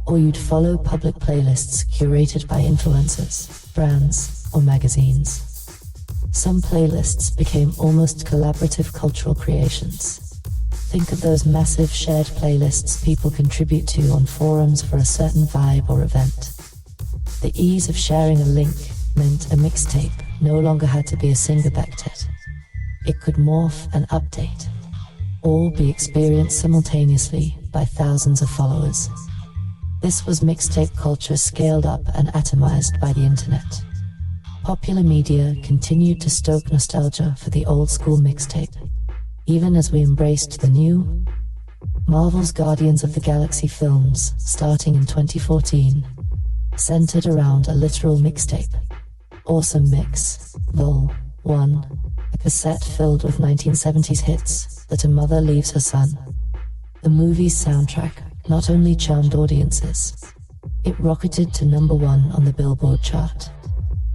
Or you'd follow public playlists curated by influencers, brands, or magazines. Some playlists became almost collaborative cultural creations. Think of those massive shared playlists people contribute to on forums for a certain vibe or event. The ease of sharing a link meant a mixtape no longer had to be a single octet. It could morph and update, all be experienced simultaneously by thousands of followers. This was mixtape culture scaled up and atomized by the internet. Popular media continued to stoke nostalgia for the old school mixtape, even as we embraced the new. Marvel's Guardians of the Galaxy films, starting in 2014, centered around a literal mixtape. Awesome Mix, Vol. 1, a cassette filled with 1970s hits that a mother leaves her son. The movie's soundtrack not only charmed audiences, it rocketed to #1 on the Billboard chart,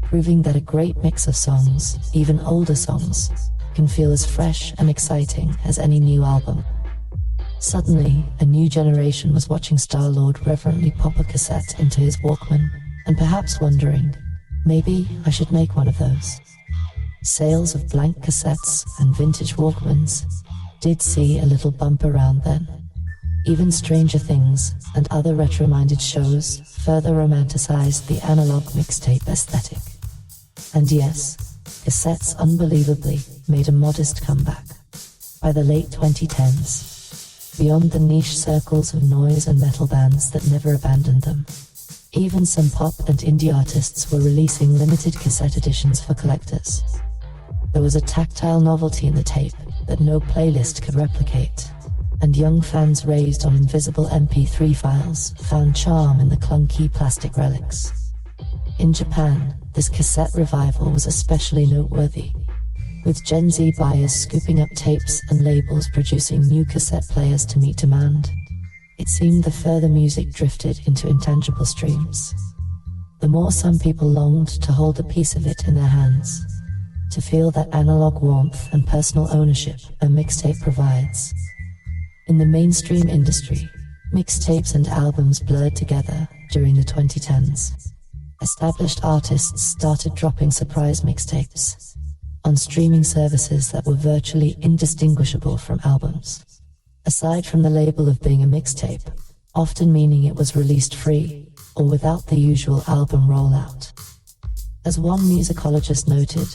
proving that a great mix of songs, even older songs, can feel as fresh and exciting as any new album. Suddenly, a new generation was watching Star-Lord reverently pop a cassette into his Walkman, and perhaps wondering, maybe I should make one of those. Sales of blank cassettes and vintage Walkmans did see a little bump around then. Even Stranger Things and other retro-minded shows further romanticized the analog mixtape aesthetic. And yes, cassettes unbelievably made a modest comeback. By the late 2010s, beyond the niche circles of noise and metal bands that never abandoned them, even some pop and indie artists were releasing limited cassette editions for collectors. There was a tactile novelty in the tape that no playlist could replicate, and young fans raised on invisible MP3 files found charm in the clunky plastic relics. In Japan, this cassette revival was especially noteworthy, with Gen Z buyers scooping up tapes and labels producing new cassette players to meet demand. It seemed the further music drifted into intangible streams, the more some people longed to hold a piece of it in their hands, to feel that analog warmth and personal ownership a mixtape provides. In the mainstream industry, mixtapes and albums blurred together during the 2010s. Established artists started dropping surprise mixtapes on streaming services that were virtually indistinguishable from albums. Aside from the label of being a mixtape, often meaning it was released free or without the usual album rollout. As one musicologist noted,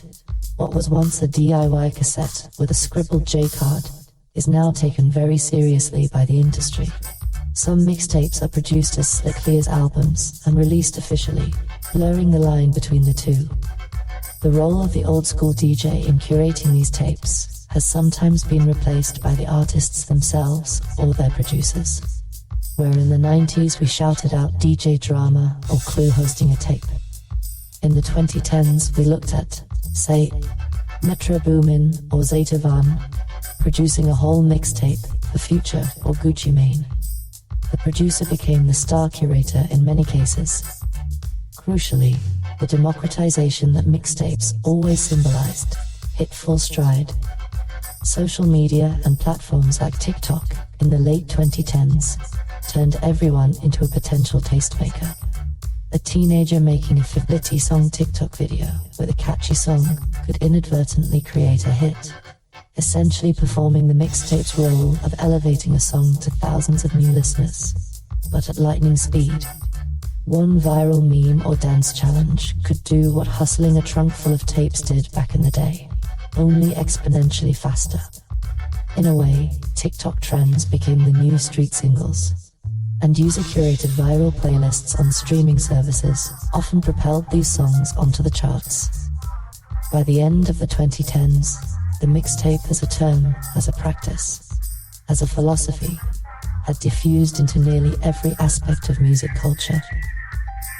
what was once a DIY cassette with a scribbled J card is now taken very seriously by the industry. Some mixtapes are produced as slickly as albums and released officially, blurring the line between the two. The role of the old-school DJ in curating these tapes has sometimes been replaced by the artists themselves or their producers. Where in the 90s we shouted out DJ drama or Clue hosting a tape, in the 2010s we looked at, say, Metro Boomin or Zeta Van producing a whole mixtape for Future or Gucci Mane. The producer became the star curator in many cases. Crucially, the democratization that mixtapes always symbolized hit full stride. Social media and platforms like TikTok in the late 2010s turned everyone into a potential tastemaker. A teenager making a Fidelity song TikTok video with a catchy song could inadvertently create a hit. essentially performing the mixtape's role of elevating a song to thousands of new listeners, but at lightning speed. One viral meme or dance challenge could do what hustling a trunk full of tapes did back in the day, only exponentially faster. In a way, TikTok trends became the new street singles, and user-curated viral playlists on streaming services often propelled these songs onto the charts. By the end of the 2010s, the mixtape as a term, as a practice, as a philosophy, had diffused into nearly every aspect of music culture.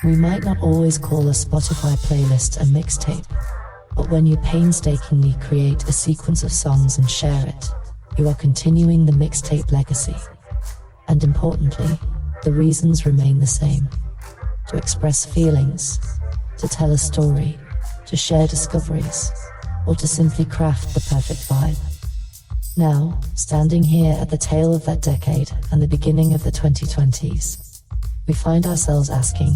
We might not always call a Spotify playlist a mixtape, but when you painstakingly create a sequence of songs and share it, you are continuing the mixtape legacy. And importantly, the reasons remain the same: to express feelings, to tell a story, to share discoveries, or to simply craft the perfect vibe. Now, standing here at the tail of that decade and the beginning of the 2020s, we find ourselves asking,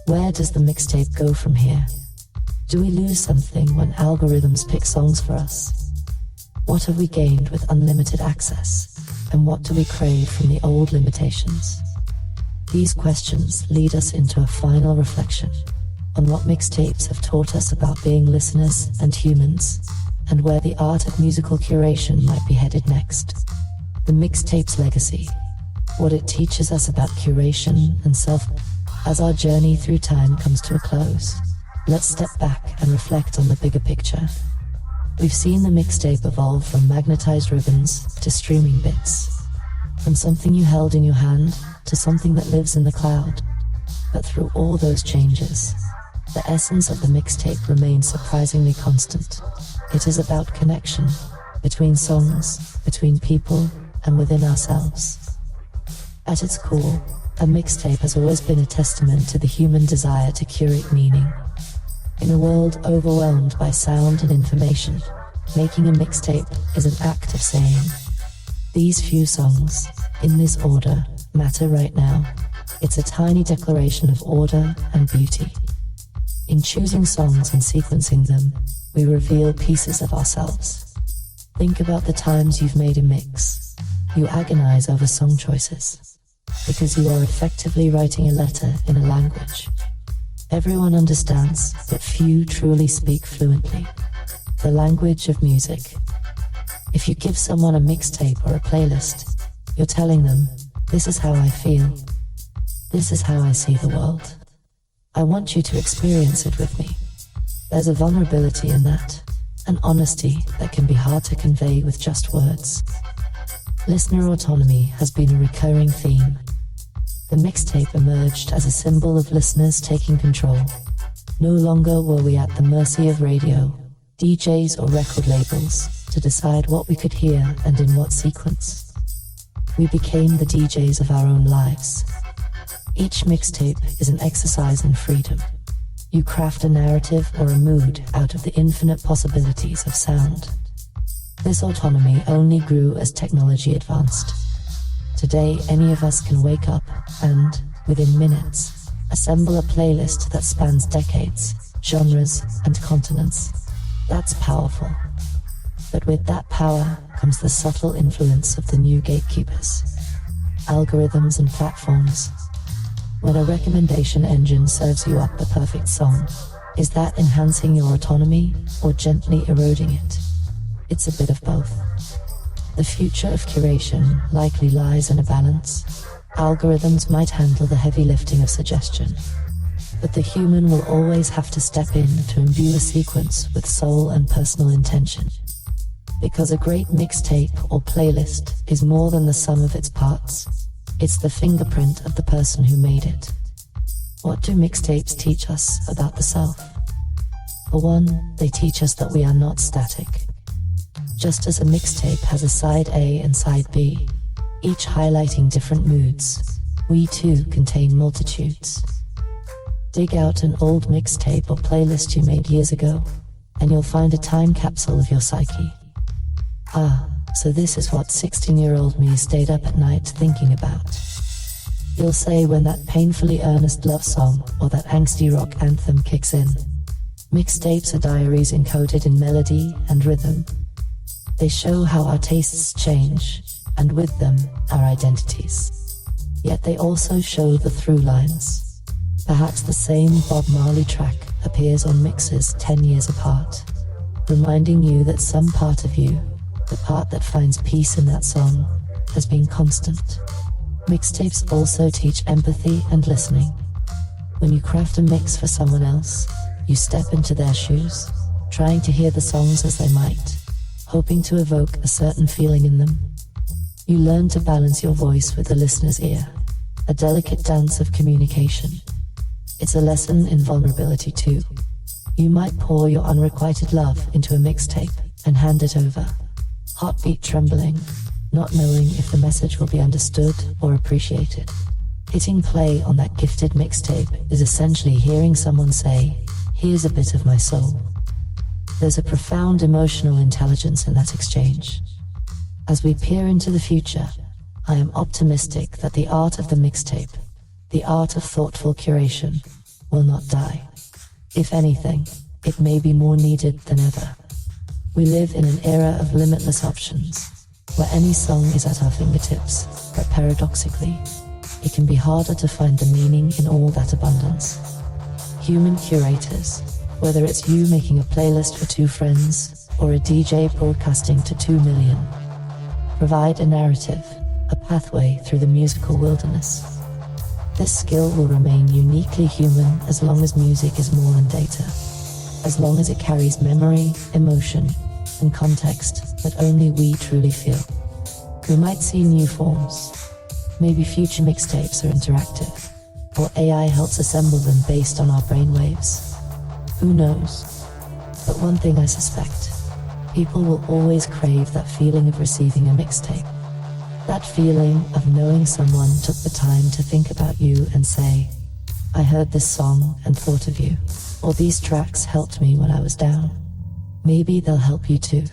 where does the mixtape go from here? Do we lose something when algorithms pick songs for us? What have we gained with unlimited access? And what do we crave from the old limitations? These questions lead us into a final reflection on what mixtapes have taught us about being listeners and humans, and where the art of musical curation might be headed next. The mixtape's legacy, what it teaches us about curation and self. As our journey through time comes to a close, let's step back and reflect on the bigger picture. We've seen the mixtape evolve from magnetized ribbons to streaming bits, from something you held in your hand to something that lives in the cloud. But through all those changes, the essence of the mixtape remains surprisingly constant. It is about connection, between songs, between people, and within ourselves. At its core, a mixtape has always been a testament to the human desire to curate meaning. In a world overwhelmed by sound and information, making a mixtape is an act of saying, these few songs, in this order, matter right now. It's a tiny declaration of order and beauty. In choosing songs and sequencing them, we reveal pieces of ourselves. Think about the times you've made a mix. You agonize over song choices, because you are effectively writing a letter in a language everyone understands, but few truly speak fluently. The language of music. If you give someone a mixtape or a playlist, you're telling them, this is how I feel. This is how I see the world. I want you to experience it with me. There's a vulnerability in that, an honesty that can be hard to convey with just words. Listener autonomy has been a recurring theme. The mixtape emerged as a symbol of listeners taking control. No longer were we at the mercy of radio, DJs or record labels to decide what we could hear and in what sequence. We became the DJs of our own lives. Each mixtape is an exercise in freedom. You craft a narrative or a mood out of the infinite possibilities of sound. This autonomy only grew as technology advanced. Today, any of us can wake up and, within minutes, assemble a playlist that spans decades, genres, and continents. That's powerful. But with that power comes the subtle influence of the new gatekeepers, algorithms and platforms. When a recommendation engine serves you up the perfect song, is that enhancing your autonomy or gently eroding it? It's a bit of both. The future of curation likely lies in a balance. Algorithms might handle the heavy lifting of suggestion, but the human will always have to step in to imbue a sequence with soul and personal intention. Because a great mixtape or playlist is more than the sum of its parts. It's the fingerprint of the person who made it. What do mixtapes teach us about the self? For one, they teach us that we are not static. Just as a mixtape has a side A and side B, each highlighting different moods, we too contain multitudes. Dig out an old mixtape or playlist you made years ago, and you'll find a time capsule of your psyche. So this is what 16-year-old me stayed up at night thinking about. You'll say when that painfully earnest love song or that angsty rock anthem kicks in. Mixtapes are diaries encoded in melody and rhythm. They show how our tastes change, and with them, our identities. Yet they also show the through lines. Perhaps the same Bob Marley track appears on mixes 10 years apart, reminding you that some part of you, the part that finds peace in that song, has been constant. Mixtapes also teach empathy and listening. When you craft a mix for someone else, you step into their shoes, trying to hear the songs as they might, hoping to evoke a certain feeling in them. You learn to balance your voice with the listener's ear, a delicate dance of communication. It's a lesson in vulnerability too. You might pour your unrequited love into a mixtape and hand it over, heartbeat trembling, not knowing if the message will be understood or appreciated. Hitting play on that gifted mixtape is essentially hearing someone say, "Here's a bit of my soul." There's a profound emotional intelligence in that exchange. As we peer into the future, I am optimistic that the art of the mixtape, the art of thoughtful curation, will not die. If anything, it may be more needed than ever. We live in an era of limitless options, where any song is at our fingertips, but paradoxically, it can be harder to find the meaning in all that abundance. Human curators, whether it's you making a playlist for 2 friends, or a DJ broadcasting to 2 million, provide a narrative, a pathway through the musical wilderness. This skill will remain uniquely human as long as music is more than data, as long as it carries memory, emotion, and context that only we truly feel. We might see new forms. Maybe future mixtapes are interactive, or AI helps assemble them based on our brainwaves. Who knows? But one thing I suspect, people will always crave that feeling of receiving a mixtape. That feeling of knowing someone took the time to think about you and say, "I heard this song and thought of you," or "These tracks helped me when I was down." Maybe they'll help you too,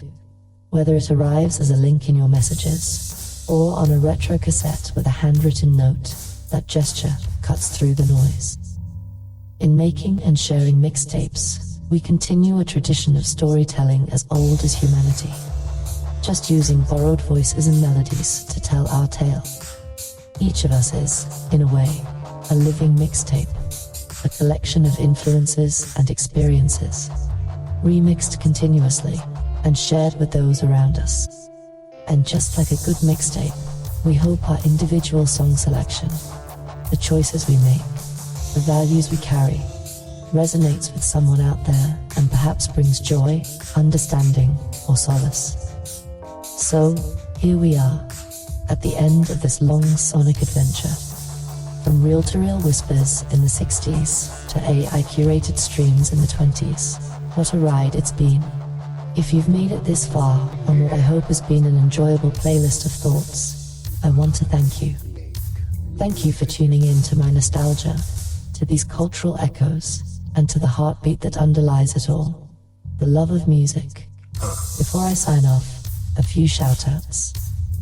whether it arrives as a link in your messages, or on a retro cassette with a handwritten note. That gesture cuts through the noise. In making and sharing mixtapes, we continue a tradition of storytelling as old as humanity, just using borrowed voices and melodies to tell our tale. Each of us is, in a way, a living mixtape, a collection of influences and experiences, remixed continuously and shared with those around us. And just like a good mixtape, we hope our individual song selection, the choices we make, the values we carry, resonates with someone out there and perhaps brings joy, understanding, or solace. So, here we are, at the end of this long sonic adventure. From reel-to-reel whispers in the 60s to AI-curated streams in the 20s, what a ride it's been. If you've made it this far on what I hope has been an enjoyable playlist of thoughts, I want to thank you. Thank you for tuning in to my nostalgia, to these cultural echoes, and to the heartbeat that underlies it all, the love of music. Before I sign off, a few shout-outs,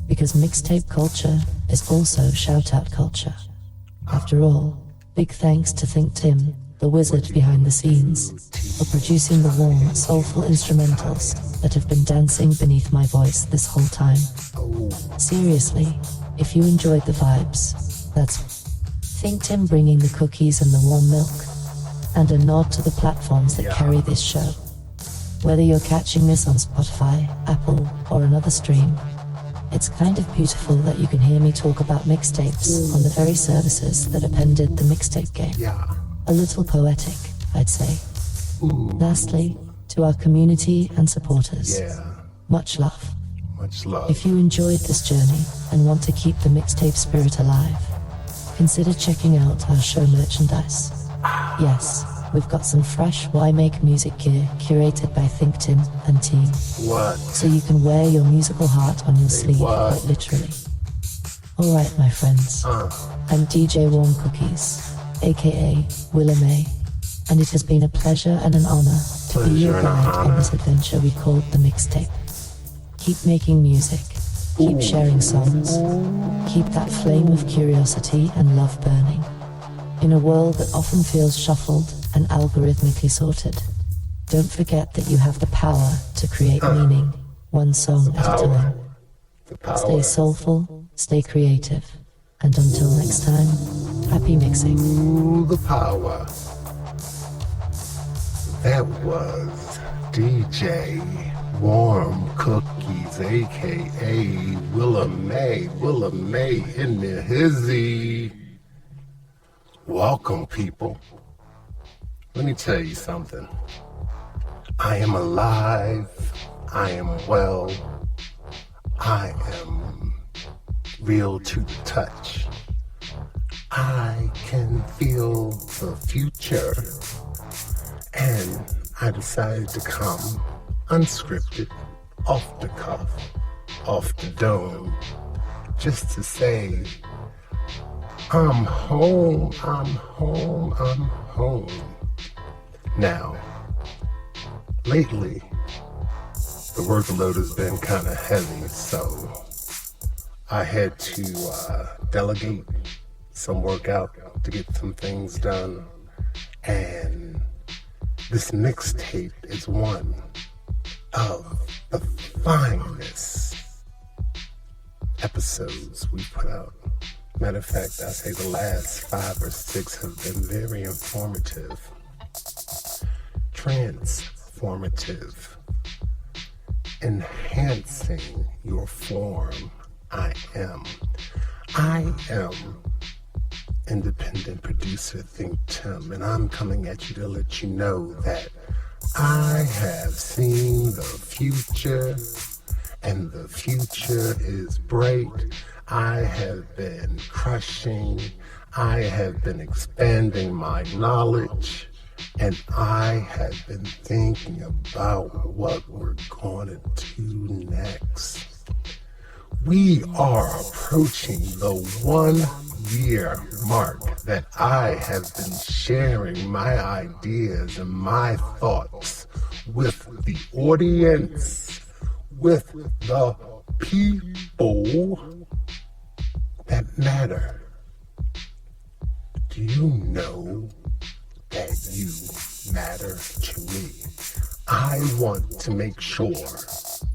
because mixtape culture is also shout-out culture. After all, big thanks to ThinkTimm, the wizard behind the scenes, for producing the warm, soulful instrumentals that have been dancing beneath my voice this whole time. Seriously, if you enjoyed the vibes, that's ThinkTimm bringing the cookies and the warm milk, and a nod to the platforms that carry this show. Whether you're catching this on Spotify, Apple, or another stream, it's kind of beautiful that you can hear me talk about mixtapes on the very services that appended the mixtape game. A little poetic, I'd say. Lastly, to our community and supporters, much love. Much love. If you enjoyed this journey and want to keep the mixtape spirit alive, consider checking out our show merchandise. Yes, we've got some fresh Why Make Music gear curated by ThinkTimm and team. What? So you can wear your musical heart on your sleeve, quite literally. Alright, my friends, I'm DJ Warm Cookies, aka Willa May, and it has been a pleasure and an honor to be your guide on this adventure we called the Mixtape. Keep making music, keep sharing songs, keep that flame of curiosity and love burning. In a world that often feels shuffled and algorithmically sorted, don't forget that you have the power to create meaning, one song at a time. The power. Stay soulful, stay creative, and until next time, happy mixing. Ooh, the power. That was DJ Warm Cookies, aka Willa May in the hizzy. Welcome, people. Let me tell you something. I am alive. I am well. I am real to the touch. I can feel the future. And I decided to come unscripted, off the cuff, off the dome, just to say, I'm home, I'm home, I'm home. Now, lately, the workload has been kind of heavy, so I had to delegate some work out to get some things done. And this mixtape is one of the finest episodes we put out. Matter of fact, I say the last 5 or 6 have been very informative, transformative, enhancing your form. I am independent producer ThinkTimm, and I'm coming at you to let you know that I have seen the future, and the future is bright. I have been crushing, I have been expanding my knowledge, and I have been thinking about what we're going to do next. We are approaching the 1-year mark that I have been sharing my ideas and my thoughts with the audience, with the people that matter. Do you know that you matter to me? I want to make sure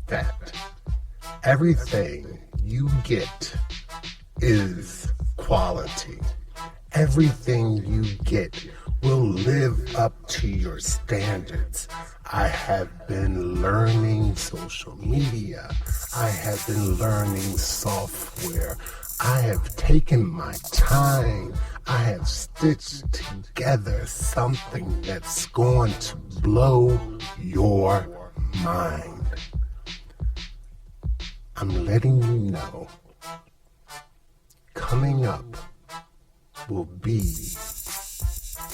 that everything you get is quality. Everything you get will live up to your standards. I have been learning social media. I have been learning software. I have taken my time. I have stitched together something that's going to blow your mind. I'm letting you know, coming up will be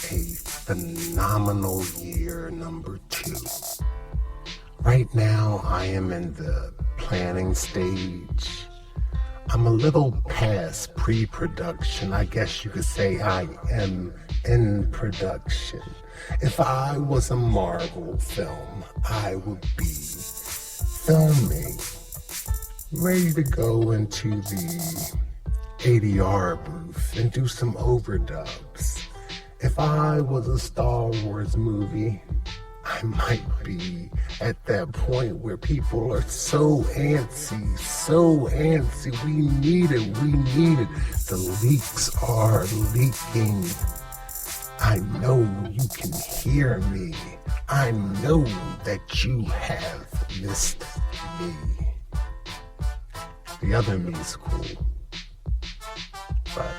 a phenomenal year number 2. Right now, I am in the planning stage. I'm a little past pre-production. I guess you could say I am in production. If I was a Marvel film, I would be filming, ready to go into the ADR booth and do some overdubs. If I was a Star Wars movie, I might be at that point where people are so antsy. We need it. The leaks are leaking. I know you can hear me. I know that you have missed me. The other me's cool. But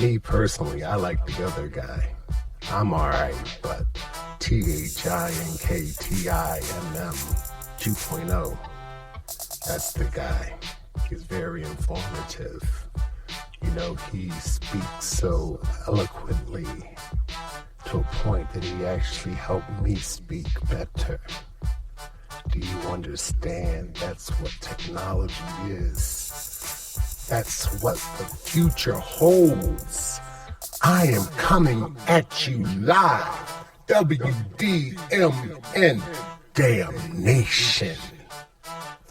me personally, I like the other guy. I'm alright, but THINKTIMM 2.0, that's the guy. He's very informative. You know, he speaks so eloquently to a point that he actually helped me speak better. Do you understand? That's what technology is. That's what the future holds. I am coming at you live. WDMN Damnation.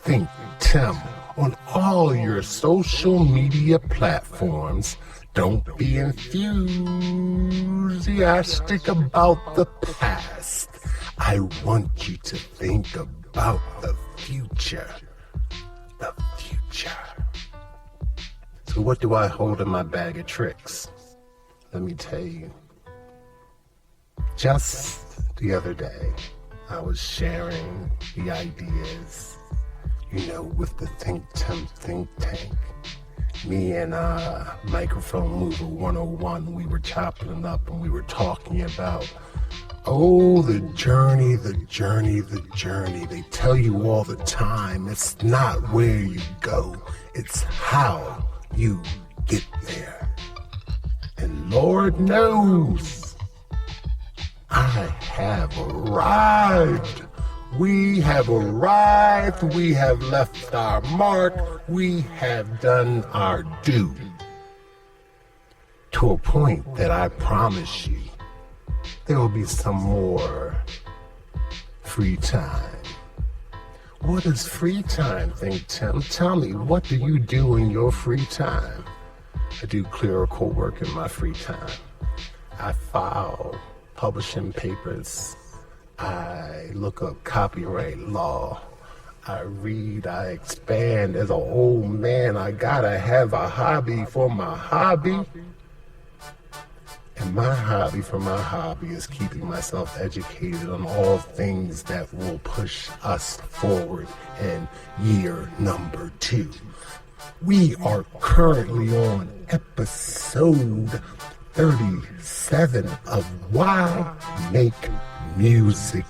ThinkTimm on all your social media platforms. Don't be enthusiastic about the past. I want you to think about about the future. The future. So what do I hold in my bag of tricks? Let me tell you. Just the other day, I was sharing the ideas, with the ThinkTimm think tank. Me and Microphone Mover 101, we were chopping it up and we were talking about, the journey, the journey, the journey. They tell you all the time, it's not where you go, it's how you get there. And Lord knows, I have arrived. We have arrived. We have left our mark. We have done our due. To a point that I promise you, there will be some more free time. What is free time, ThinkTimm? Tell me, what do you do in your free time? I do clerical work in my free time. I file publishing papers. I look up copyright law. I read, I expand. As an old man, I gotta have a hobby for my hobby. And my hobby for my hobby is keeping myself educated on all things that will push us forward in year number 2. We are currently on episode 37 of Why Make Music ...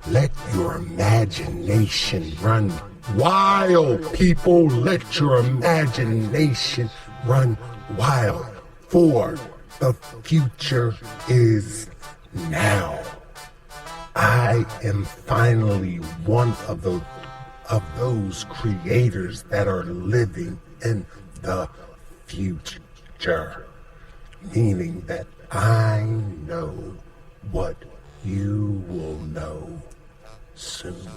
Let your imagination run wild, people. Let your imagination run wild, for the future is now. I am finally one of those creators that are living in the future, meaning that I know what you will know soon.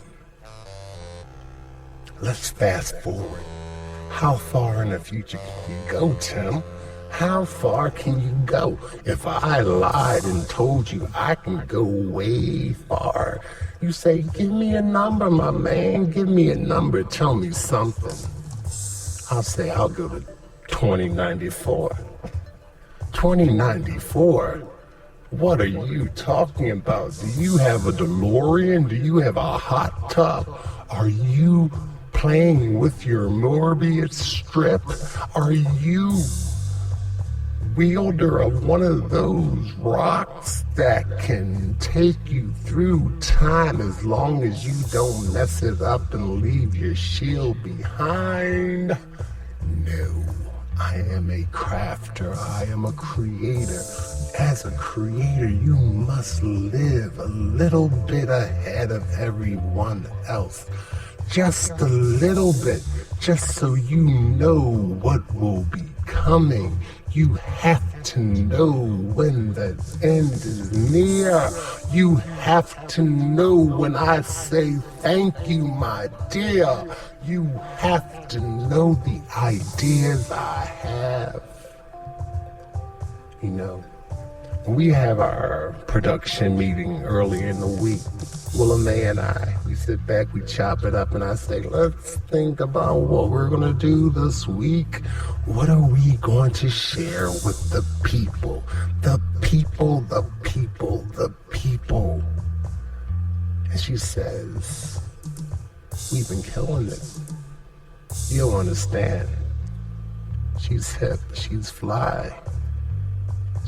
Let's fast forward. How far in the future can you go, Tim? How far can you go? If I lied and told you I can go way far, you say, give me a number, my man. Give me a number. Tell me something. I'll say I'll go to 2094. 2094? What are you talking about? Do you have a DeLorean? Do you have a hot tub? Are you playing with your Morbius strip? Are you wielder of one of those rocks that can take you through time as long as you don't mess it up and leave your shield behind? No, I am a crafter. I am a creator. As a creator, you must live a little bit ahead of everyone else. Just a little bit, just so you know what will be coming. You have to know when the end is near. You have to know when I say thank you, my dear. You have to know the ideas I have. When we have our production meeting early in the week, Willa Mae and I, we sit back, we chop it up, and I say, let's think about what we're going to do this week. What are we going to share with the people? The people, the people, the people. And she says, we've been killing it. You don't understand. She's hip, she's fly.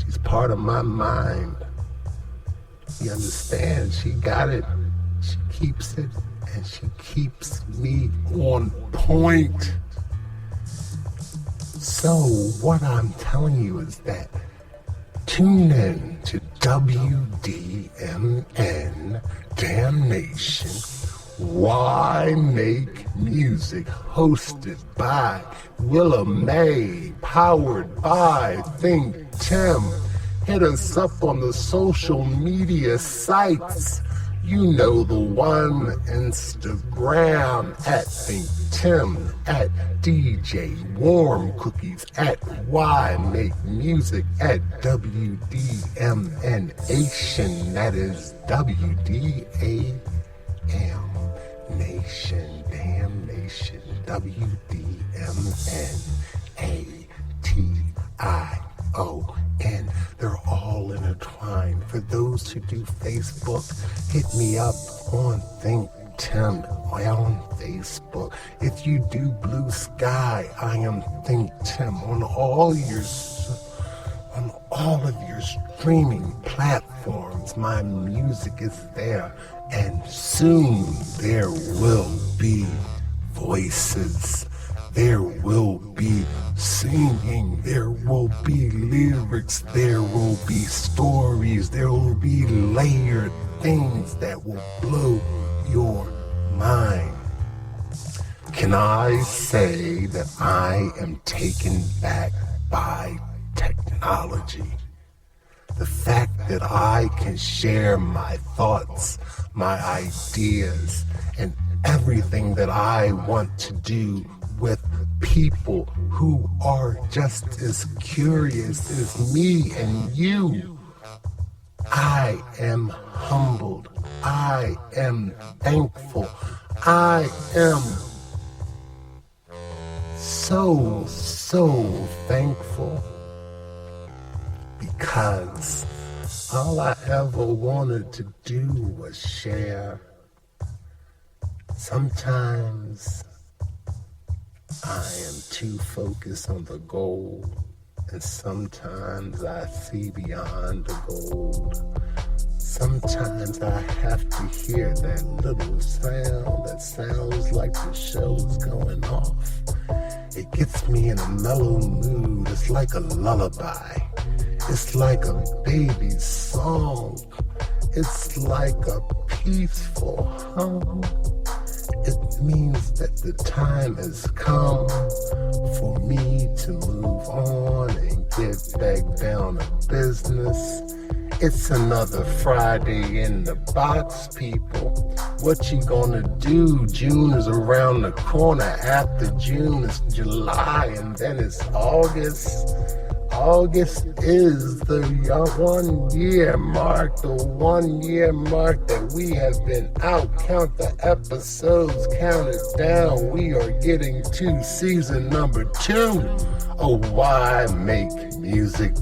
She's part of my mind. She understands, she got it, she keeps it, and she keeps me on point. So what I'm telling you is that tune in to WDMN Damnation, Why Make Music, hosted by Willa Mae, powered by ThinkTimm. Hit us up on the social media sites. You know the one. Instagram at ThinkTimm, at DJ Warm Cookies, at Why Make Music, at WDMN That is WDAM Nation, Damn Nation, WDMNATION. They're all intertwined. For those who do Facebook, hit me up on ThinkTimm on Facebook. If you do Blue Sky, I am ThinkTimm on all of your streaming platforms. My music is there, and soon there will be voices. There will be singing, there will be lyrics, there will be stories, there will be layered things that will blow your mind. Can I say that I am taken back by technology? The fact that I can share my thoughts, my ideas, and everything that I want to do with people who are just as curious as me and you. I am humbled. I am thankful. I am so thankful, because all I ever wanted to do was share. Sometimes I am too focused on the goal, and sometimes I see beyond the gold. Sometimes I have to hear that little sound that sounds like the show's going off. It gets me in a mellow mood. It's like a lullaby. It's like a baby's song. It's like a peaceful hum. It means that the time has come for me to move on and get back down to business. It's another Friday in the box, people. What you gonna do? June is around the corner. After June, it's July, and then it's August. August is the 1 year mark, the 1 year mark that we have been out. Count the episodes, count it down. We are getting to season number 2 of Why Make Music ...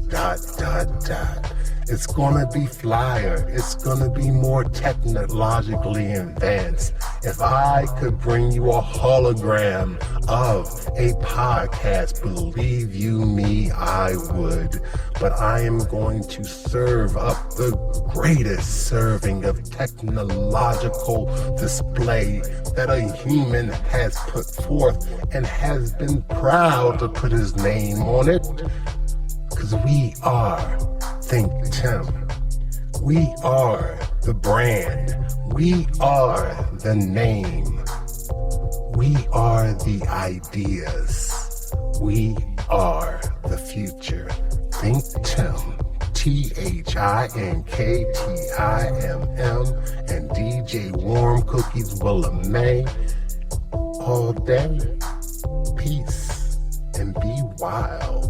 It's gonna be flyer. It's gonna be more technologically advanced. If I could bring you a hologram of a podcast, believe you me, I would. But I am going to serve up the greatest serving of technological display that a human has put forth and has been proud to put his name on it. Because we are ThinkTimm. We are the brand. We are the name. We are the ideas. We are the future. ThinkTimm. ThinkTimm, and DJ Warm Cookies Willa May. All day. Peace and be wild.